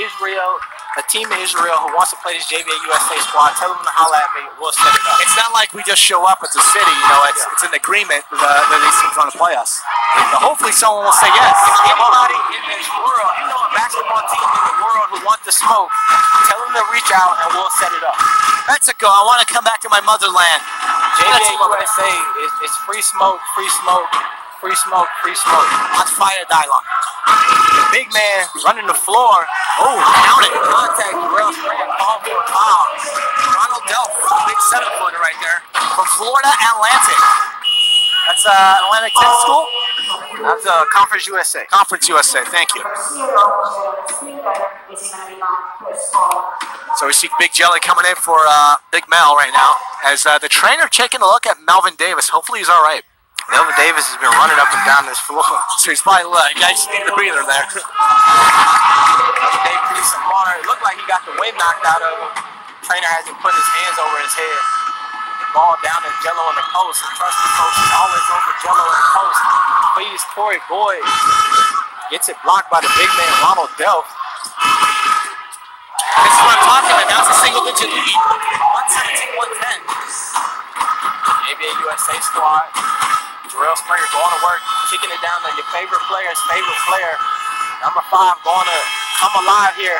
team in Israel who wants to play this JBA USA squad, tell them to holler at me. We'll set it up. It's not like we just show up at the city, you know. It's an agreement that these teams want to play us. But hopefully someone will say yes. If anybody in this world, you know, a basketball team in the world who want to smoke, tell them to reach out and we'll set it up. That's a go. I want to come back to my motherland. JBA USA is free smoke, free smoke, free smoke, free smoke. Let's fire dialogue. The big man running the floor. Oh, count it. Contact, Jarrell Springer, call for a foul. Ronald Delp, big 7-footer right there. From Florida Atlantic. That's Atlantic Tennis School? That's Conference USA. Conference USA, thank you. So we see Big Jelly coming in for Big Mel right now. As the trainer taking a look at Melvin Davis. Hopefully he's all right. Melvin Davis has been running up and down this floor. So he's probably guys need a breather there. Melvin Davis needs some water. It looked like he got the wind knocked out of him. Trainer hasn't put his hands over his head. Ball down to Jello in the post. The trusty coach is always over Jello in the post. Please, Corey Boyd gets it blocked by the big man, Ronald Delp. This is what I'm talking about. Now it's a single-digit lead. 117-110. JBA USA squad. Jarrell Springer going to work, kicking it down to your favorite player's favorite player. Number 5 going to come alive here.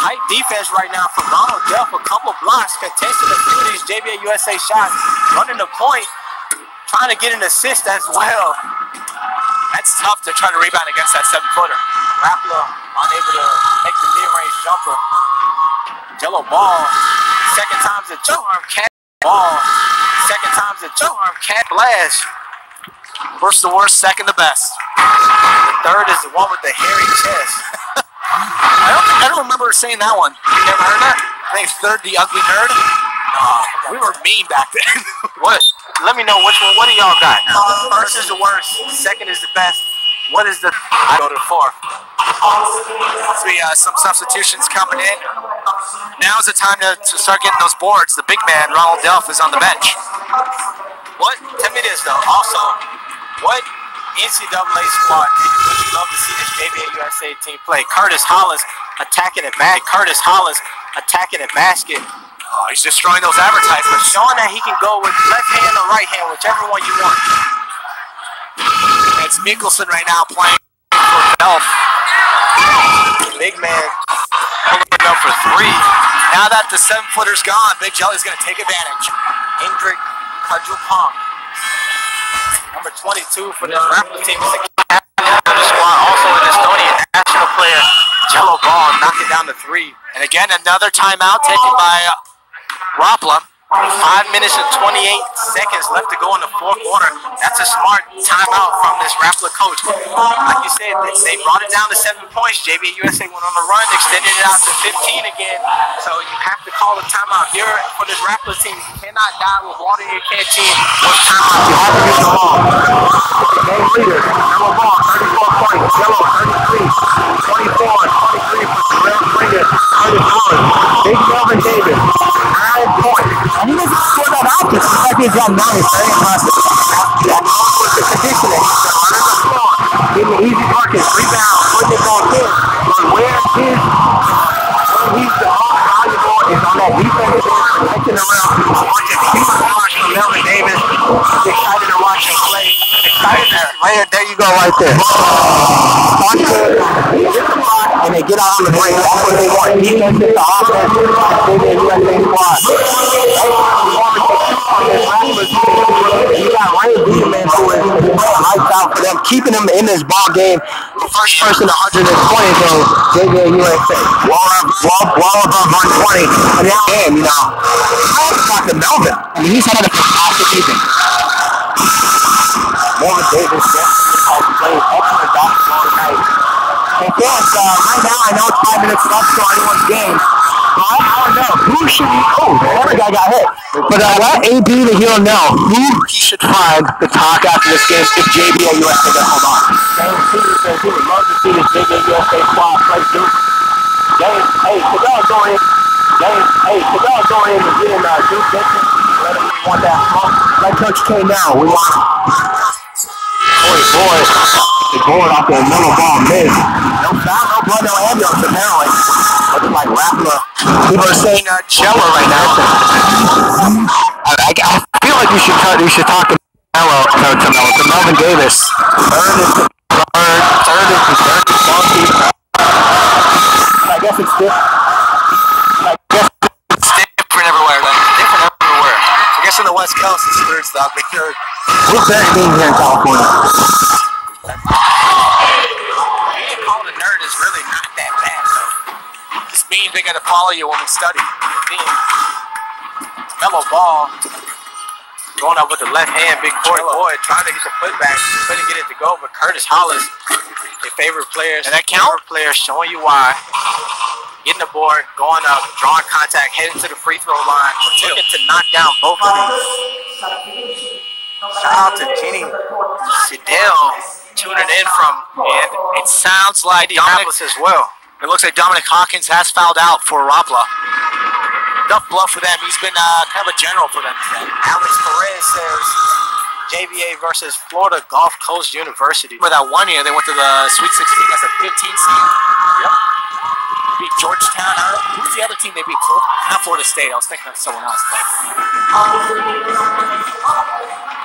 Tight defense right now from Ronald Delp. A couple blocks, contesting a few of these JBA USA shots. Running the point, trying to get an assist as well. That's tough to try to rebound against that 7-footer. Rapala unable to make the mid-range jumper. Jello ball. Second time's a charm. Cat ball. Second time's a charm. Cat blast. First the worst, second the best. The third is the one with the hairy chest. I don't remember saying that one. You never heard that? I think it's third, the ugly nerd. We were mean back then. What? Let me know which one. What do y'all got? First is the worst. Second is the best. What is the? I go to the fourth. See some substitutions coming in. Now's the time to start getting those boards. The big man, Ronald Delp, is on the bench. What? Tell me this though. Also, what NCAA squad would you love to see this JBA USA team play? Curtis Hollis attacking at basket. Curtis Hollis attacking at basket. Oh, he's destroying those advertisements. Showing that he can go with left hand or right hand, whichever one you want. It's Mickelson right now playing for Delp. Big man pulling up for 3. Now that the 7-footer's gone, Big Jelly's going to take advantage. Hendrik Kajupong. Number 22 for this Rapala team is the captain of the squad, also an Estonian national player. Jello ball, knock it down to 3. And again, another timeout taken by Rapala. 5 minutes and 28 seconds left to go in the fourth quarter. That's a smart timeout from this Rapala coach. Like you said, they brought it down to 7 points. JBA USA went on the run, extended it out to 15 again. So you have to call a timeout. Here for this Rapala team, you cannot die with water in your canteen with timeout. You have to use the ball. Game leader, yellow ball, 34 points. Yellow, 33, 24, 23 for Terrell Springer, Curtis Holland. Big Melvin Davis, 9 points. And he doesn't score that often. It's like he's got 9. It's very impressive. That comes with the conditioning. He's been running the floor, getting the easy buckets, rebound, putting it on him. But where he's the most valuable is on that defensive end, protecting around, watching people watch from Melvin Davis. He's excited to watch him play. Excited there you go right there. And they get out on the break. That's what they want. Defense is the offense. JBA USA squad. You got Ray Beeman who is playing lights out for them, keeping them in this ball game. First person 120 though, JBA USA. Well above 120. And that game, you know, I have to talk to Melvin. I mean, he's had a fantastic season. Melvin Davis definitely played excellent basketball tonight. And fans, right now I know it's 5 minutes left to anyone's game. But I don't know. Who should he? Oh, the other guy got hit. But let AB the hero know who he should find to talk after this game if JBA USA doesn't hold on. James Peters says he would love to see this JBA USA squad play Duke. James, hey, Cadell going in. James, hey, Cadell going in and getting Duke Benson. Let him want that smoke. Let Coach K now. We want boy. The board off the middle ball mid. No foul, no blood, no ambulance apparently. Looking like Rapala. People are saying Jello right now. I feel like we should talk to Melvin Davis. Third is funky. I guess it's different everywhere. I guess in the West Coast it's third stop. We're very being here in California. Being called a nerd is really not that bad though. This means they're gonna follow you when we study. Mellow ball going up with the left hand, big Corey Boyd trying to get the putback, couldn't get it to go, but Curtis Hollis, your favorite players, and that favorite player showing you why. Getting the board, going up, drawing contact, heading to the free throw line, looking to knock down both of these. Shout out to Jenny Sidell tuning in from, and it sounds like Dominic as well. It looks like Dominic Hawkins has fouled out for Rapala. Tough bluff for them. He's been kind of a general for them today. Alex Perez says JBA versus Florida Gulf Coast University. For that 1 year, they went to the Sweet 16 as a 15 seed. Yep. Beat Georgetown. Who's the other team they beat? Not Florida State. I was thinking of someone else. But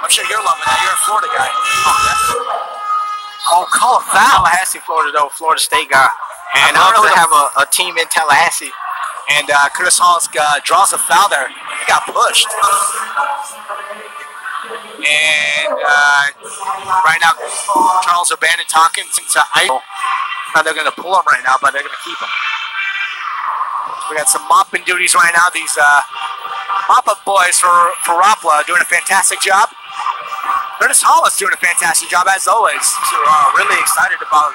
I'm sure you're loving that. You're a Florida guy. Oh, call a foul. Tallahassee, Florida, though. Florida State guy. And I don't really have a team in Tallahassee. And Curtis Hollis draws a foul there. He got pushed. And right now, Charles O'Bannon talking to Idle. Now they're going to pull him right now, but they're going to keep him. We got some mopping duties right now. These mop-up boys for Rapala doing a fantastic job. Curtis Hollis doing a fantastic job, as always. So really excited about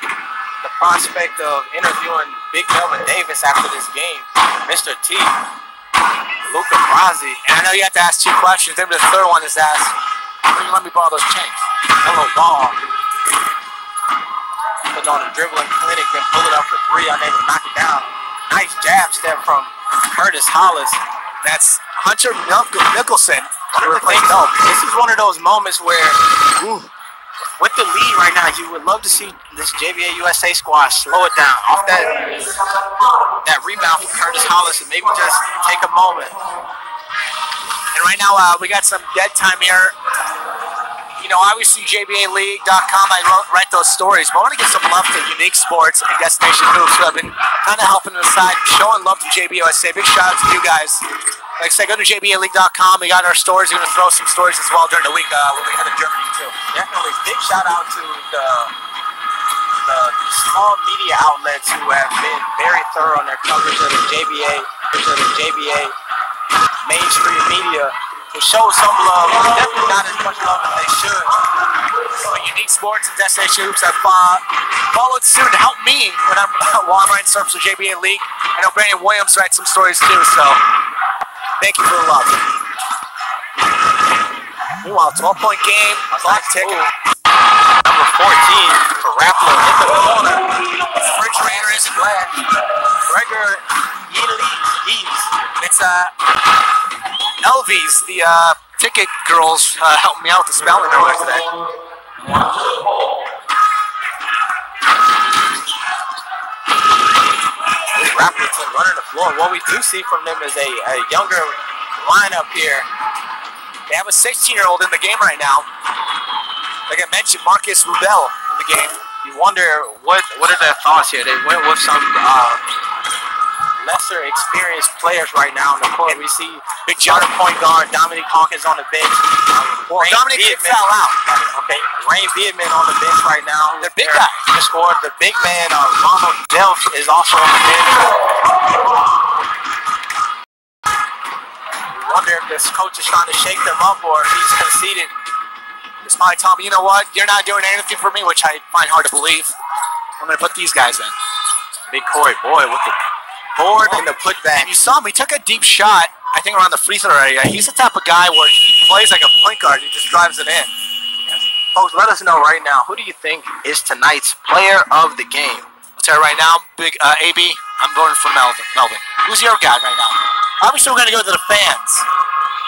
the prospect of interviewing Big Melvin Davis after this game. Mr. T, Luca Brasi. And I know you have to ask 2 questions. Then the third one is asked, will you let me borrow those chains? Hello, ball. Putting on a dribbling clinic, then pull it up for 3, unable to knock it down. Nice jab step from Curtis Hollis. That's Hunter Nicholson. This is one of those moments where, with the lead right now, you would love to see this JBA USA squad slow it down. Off that rebound from Curtis Hollis, and maybe just take a moment. And right now, we got some dead time here. You know, obviously JBALeague.com, I write those stories, but I want to give some love to Unique Sports and Destination Hoops, who have been kind of helping on the side, showing love to JBA USA. Big shout out to you guys. Like I said, go to JBALeague.com. We got our stories. We're going to throw some stories as well during the week when we head to Germany, too. Definitely big shout out to the small media outlets who have been very thorough on their coverage of the JBA mainstream media to show some love. Definitely not as much love as they should. Unique Sports and Destination Hoops have followed suit to help me while I'm writing stories for JBA League. I know Brandon Williams writes some stories too, so thank you for the love. Meanwhile, 12-point game, clock ticking. Number 14 for Rappler in the corner. Refrigerator isn't glad. Gregor Yees. It's Elvies, the ticket girls, helped me out with the spelling earlier today. Rappler team running the floor. What we do see from them is a younger lineup here. They have a 16-year-old in the game right now. Like I mentioned, Marcus Rubel in the game. You wonder what are their thoughts here. They went with some lesser experienced players right now on the court. We see Big John point guard Dominic Hawkins on the bench. Dominic fell out. Okay, Rain Vietman on the bench right now. The big guy. The scorer, the big man, Ronald Delph is also on the bench. We wonder if this coach is trying to shake them up or if he's conceded. It's my Tom. You know what? You're not doing anything for me, which I find hard to believe. I'm going to put these guys in. Big Corey Boyd with the board and the putback. And you saw him. He took a deep shot, I think, around the free throw area. He's the type of guy where he plays like a point guard. He just drives it in. Folks, let us know right now, who do you think is tonight's player of the game? I'll tell you right now, big AB, I'm voting for Melvin. Who's your guy right now? Obviously, we're going to go to the fans.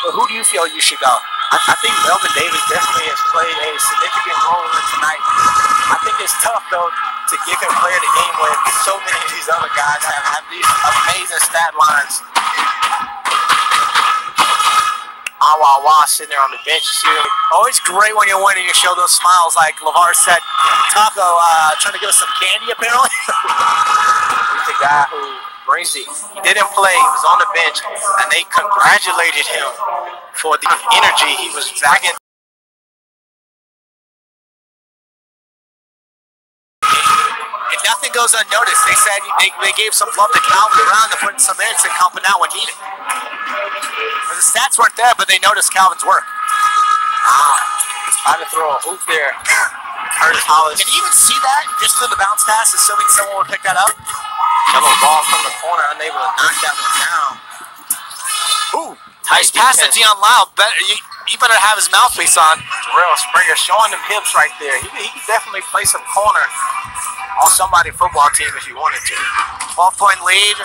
But who do you feel you should go? I think Melvin Davis definitely has played a significant role in tonight. I think it's tough, though, to give him player of the game when so many of these other guys have these amazing stat lines. Sitting there on the bench. Always great when you win and you show those smiles like LeVar said. Taco trying to give us some candy, apparently. He's the guy who brings it. He didn't play. He was on the bench, and they congratulated him for the energy he was dragging. And nothing goes unnoticed. They said they gave some love to Calvin around to put some minutes and helping out when needed. The stats weren't there, but they noticed Calvin's work. Trying to throw a hoop there. Curtis Hollis. Can you even see that just through the bounce pass, assuming someone would pick that up? Yellow ball from the corner, unable to knock that one down. Ooh, nice pass to Dion Lau. He better have his mouthpiece on. Terrell Springer showing them hips right there. He could definitely play some corner on somebody's football team if he wanted to. 12-point lead.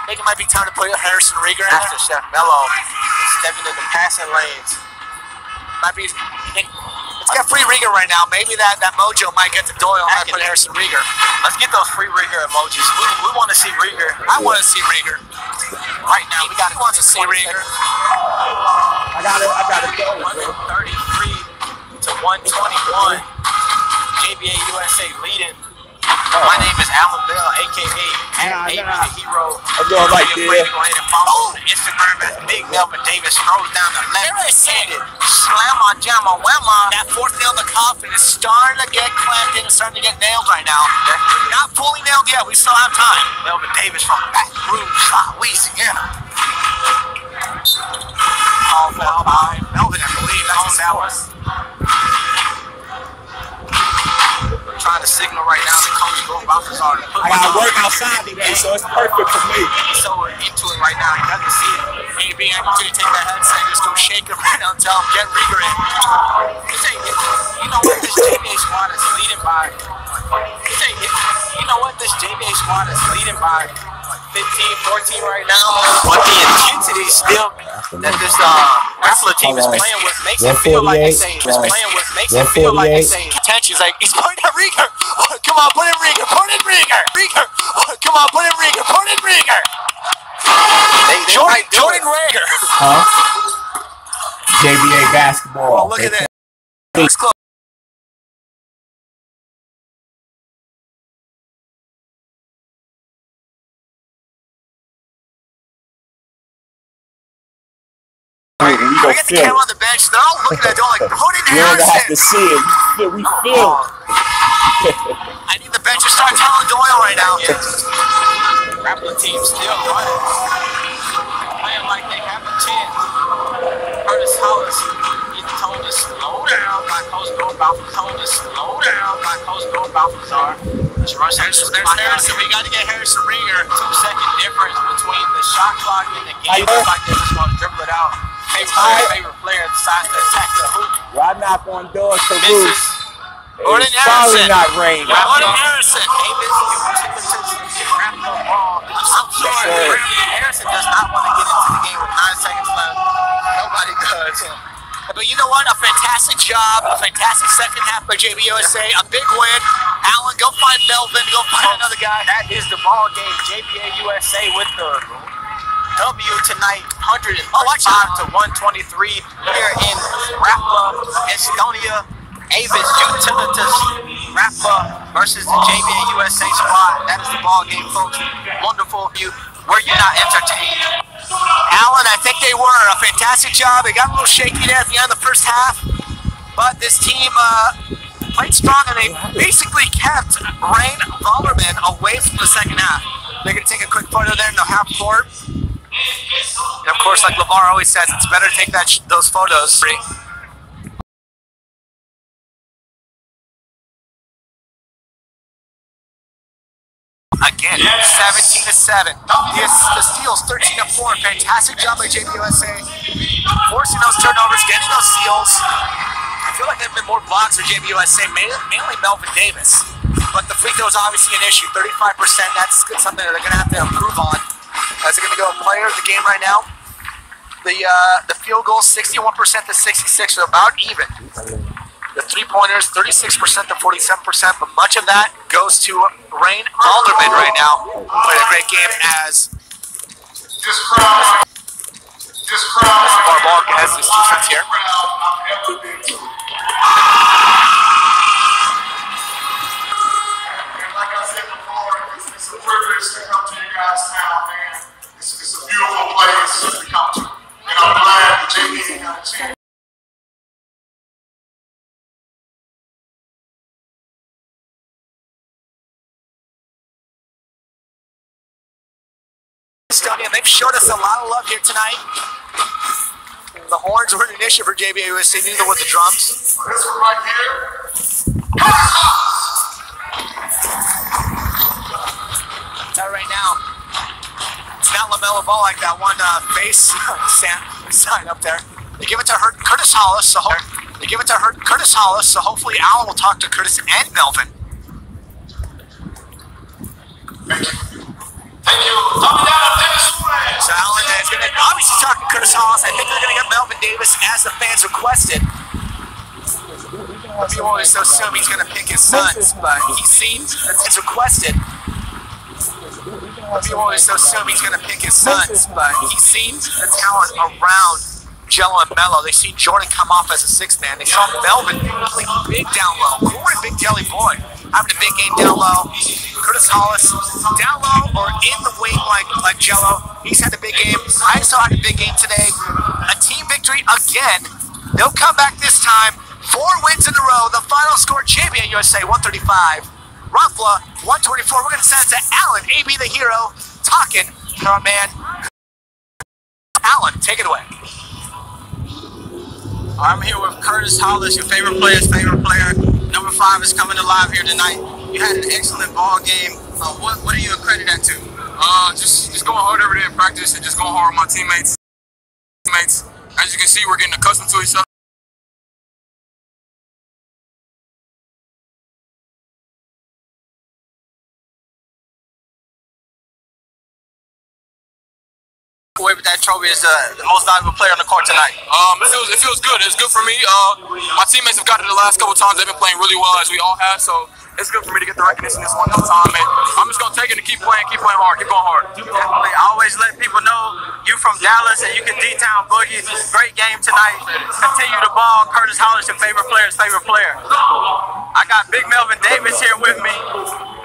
I think it might be time to put Harrison Rieger in. After Chef Mello stepping in the passing lanes. Might be. Let's get free Rieger right now. Maybe that mojo might get to Doyle. I put Harrison Rieger. Let's get those free Rieger emojis. We want to see Rieger. I want to see Rieger. Right now, we got to want to see Rieger. I got it. 133 to 121. JBA USA leading. My name is Alan Bell, a.k.a. Baby the Hero. I'm going right there. Follow on Instagram as Big Melvin Davis throws down the left. Slamma, jamma, whamma. That fourth nail in the coffin is starting to get clamped in, starting to get nailed right now. Not fully nailed yet. We still have time. Melvin Davis from Baton Rouge, Louisiana. All foul by Melvin, I believe. That's that was. Trying to signal right now to Coach Bill Balthazar to put I gotta work outside today, so it's perfect for me. He's so into it right now, he doesn't see it. AB, I need you to take that headset and just go shake him right now and tell him, get Rieger in. You know what this JBA squad is leading by? You know what this JBA squad is leading by? 15, 14 right now. But the intensity still that this Rappler team is playing with makes it feel like they say Tension's like, he's pointing at Rieger. Oh, come on, put in Rieger. Put in Rieger. Rieger. Oh, come on, put in Rieger. Put in Rieger. Jordan Rieger. Huh? JBA basketball. Oh, look at that. Looks close. We get the camera on the bench. They're all looking at it, like, put in don't Harrison. have to see it. We feel. I need the bench to start telling Doyle right now. Rappler team still running. Playing like they have Waffles are. There's Harrison. We got to get Harrison Ringer. 2-second difference between the shot clock and the game. Looks like they're just going to dribble it out. Favorite player decides to attack the hoop. Well, I knock on doors to Misses. Gordon It's probably Harrison. not rain. Gordon Harrison. I'm sure Harrison does not want to get into the game with 9 seconds left. Nobody does. But you know what? A fantastic job. A fantastic second half by JBA USA. A big win. Allen, go find Melvin. Go find another guy. That is the ball game. JBA USA with the W tonight, 135 to 123 here in Rapla, Estonia. Avis Utilitas Rapla versus the JBA USA squad. That is the ball game, folks. Wonderful. Were you not entertained? Allen, I think they were. A fantastic job. They got a little shaky there at the end of the first half. But this team played strong, and they basically kept Rain Vollerman away from the second half. They're going to take a quick photo there in the half court. And of course, like LeVar always says, it's better to take those photos. Again, 17-7. The steals, 13-4. Fantastic job by JBA USA. Forcing those turnovers, getting those steals. I feel like there have been more blocks for JBA USA, mainly Melvin Davis. But the free throw is obviously an issue. 35%, that's something that they're going to have to improve on. As they're going to go player of the game right now. The field goal, 61% to 66, so about even. The three-pointers, 36% to 47%, but much of that goes to Rain Alderman right now. Played a great game as Ball has his 2 cents here. Like I said before, it's a privilege to come to you guys' town, man. It's a beautiful place to come to. And I'm glad that JBA got a chance. They've showed us a lot of love here tonight. The horns were an issue for JBA USA, neither were the drums. This one right here. Tell you right now, it's not LaMelo Ball like that one face sign up there. They give it to Curtis Hollis, so hopefully Allen will talk to Curtis and Melvin. Thank you. So Allen is going to obviously talk to Curtis Hollis. I think they're going to get Melvin Davis as the fans requested. People always assume he's going to pick his sons, but he seems it's requested. People always assume he's going to pick his sons, but he sees the talent around Jello and Mello. They see Jordan come off as a 6th man. They saw Melvin play big down low. Corey, big deli boy, having a big game down low. Curtis Hollis down low or in the wing like Jello. He's had a big game. I still had a big game today. A team victory again. They'll come back this time. 4 wins in a row. The final score: JBA USA 135, Rapla 124. We're going to send it to Allen, AB the hero, talking to our man. Allen, take it away. I'm here with Curtis Hollis, your favorite player's favorite player. Number 5 is coming alive here tonight. You had an excellent ball game. What do you accredit that to? Just going hard every day in practice and just going hard with my teammates. As you can see, we're getting accustomed to each other. Away with that trophy is the most valuable player on the court tonight. It feels good. It's good for me. My teammates have got it the last couple times. They've been playing really well, as we all have. So it's good for me to get the recognition this one time. And I'm just gonna take it and keep playing hard, keep going hard. Definitely. I always let people know you from Dallas and you can D-Town boogie. Great game tonight. Continue the ball. Curtis Hollis, your favorite player's favorite player. I got Big Melvin Davis here with me.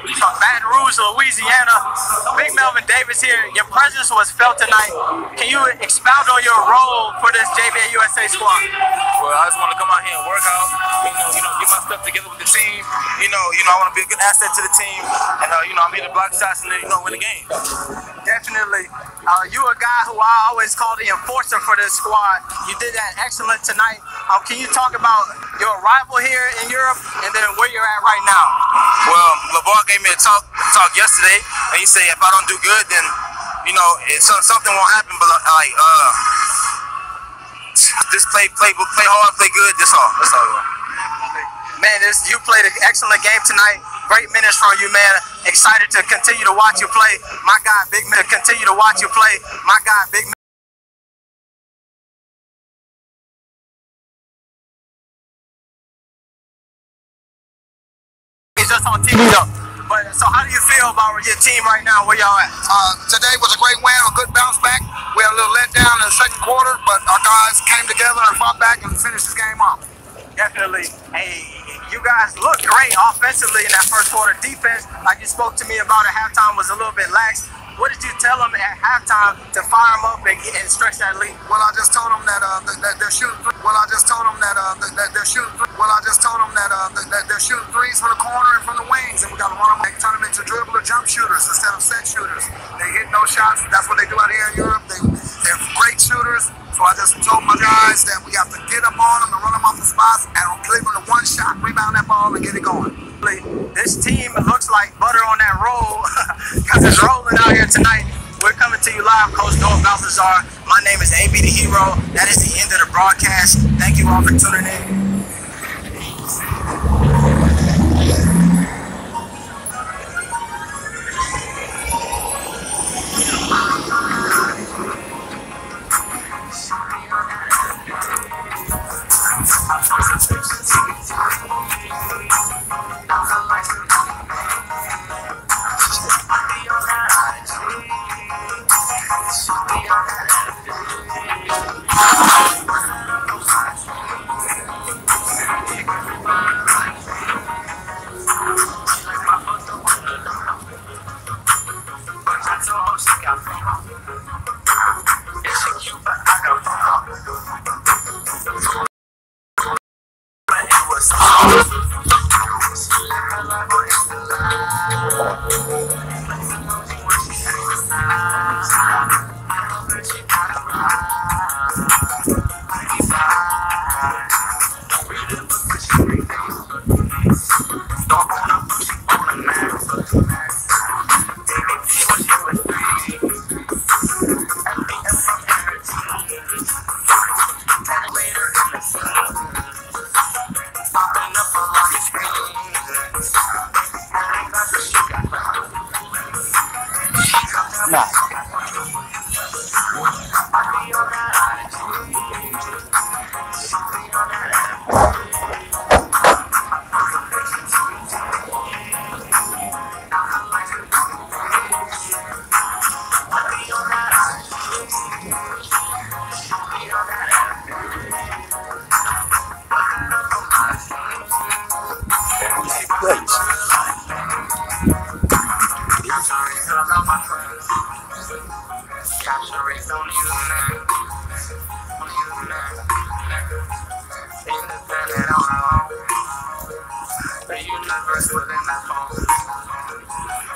From Baton Rouge, Louisiana. Big Melvin Davis here. Your presence was felt tonight. Can you expound on your role for this JBA USA squad? Well, I just want to come out here and work out, get my stuff together with the team. I want to be a good asset to the team, and I'm here to block shots and then win the game. Definitely. You a guy who I always call the enforcer for this squad. You did that excellent tonight. Can you talk about your arrival here in Europe, and then where you're at right now? Well, LeVar gave me a talk yesterday, and he said if I don't do good, then something won't happen. But like, just play hard, play good. That's all. Man, you played an excellent game tonight. Great minutes from you, man. Excited to continue to watch you play. My God, big man. Continue to watch you play. My God, big man. Just on TV though. But so how do you feel about your team right now? Where y'all at? Today was a great win, a good bounce back. We had a little letdown in the second quarter, but our guys came together and fought back and finished this game off. Definitely. Hey, you guys look great offensively in that first quarter. Defense, like you spoke to me about at halftime, was a little bit lax. What did you tell them at halftime to fire them up and stretch that lead? Well, I just told them that they're shooting. They're shooting threes from the corner and from the wings, and we got to run them, turn them into dribble or jump shooters instead of set shooters. They hit no shots. That's what they do out here in Europe. They're great shooters. So I just told my guys that we have to get up on them and run them off the spots and give them the one shot, rebound that ball, and get it going. This team looks like butter on that roll because it's rolling out here tonight. We're coming to you live, Coach Noah Balthazar. My name is AB the Hero. That is the end of the broadcast. Thank you all for tuning in.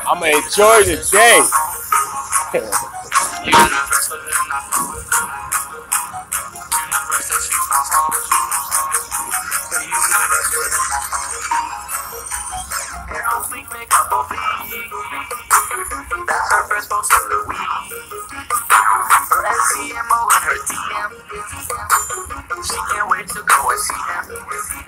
I'ma enjoy the day. That's her first post of the week. Her SCMO and her DM. She can't wait to go and see him.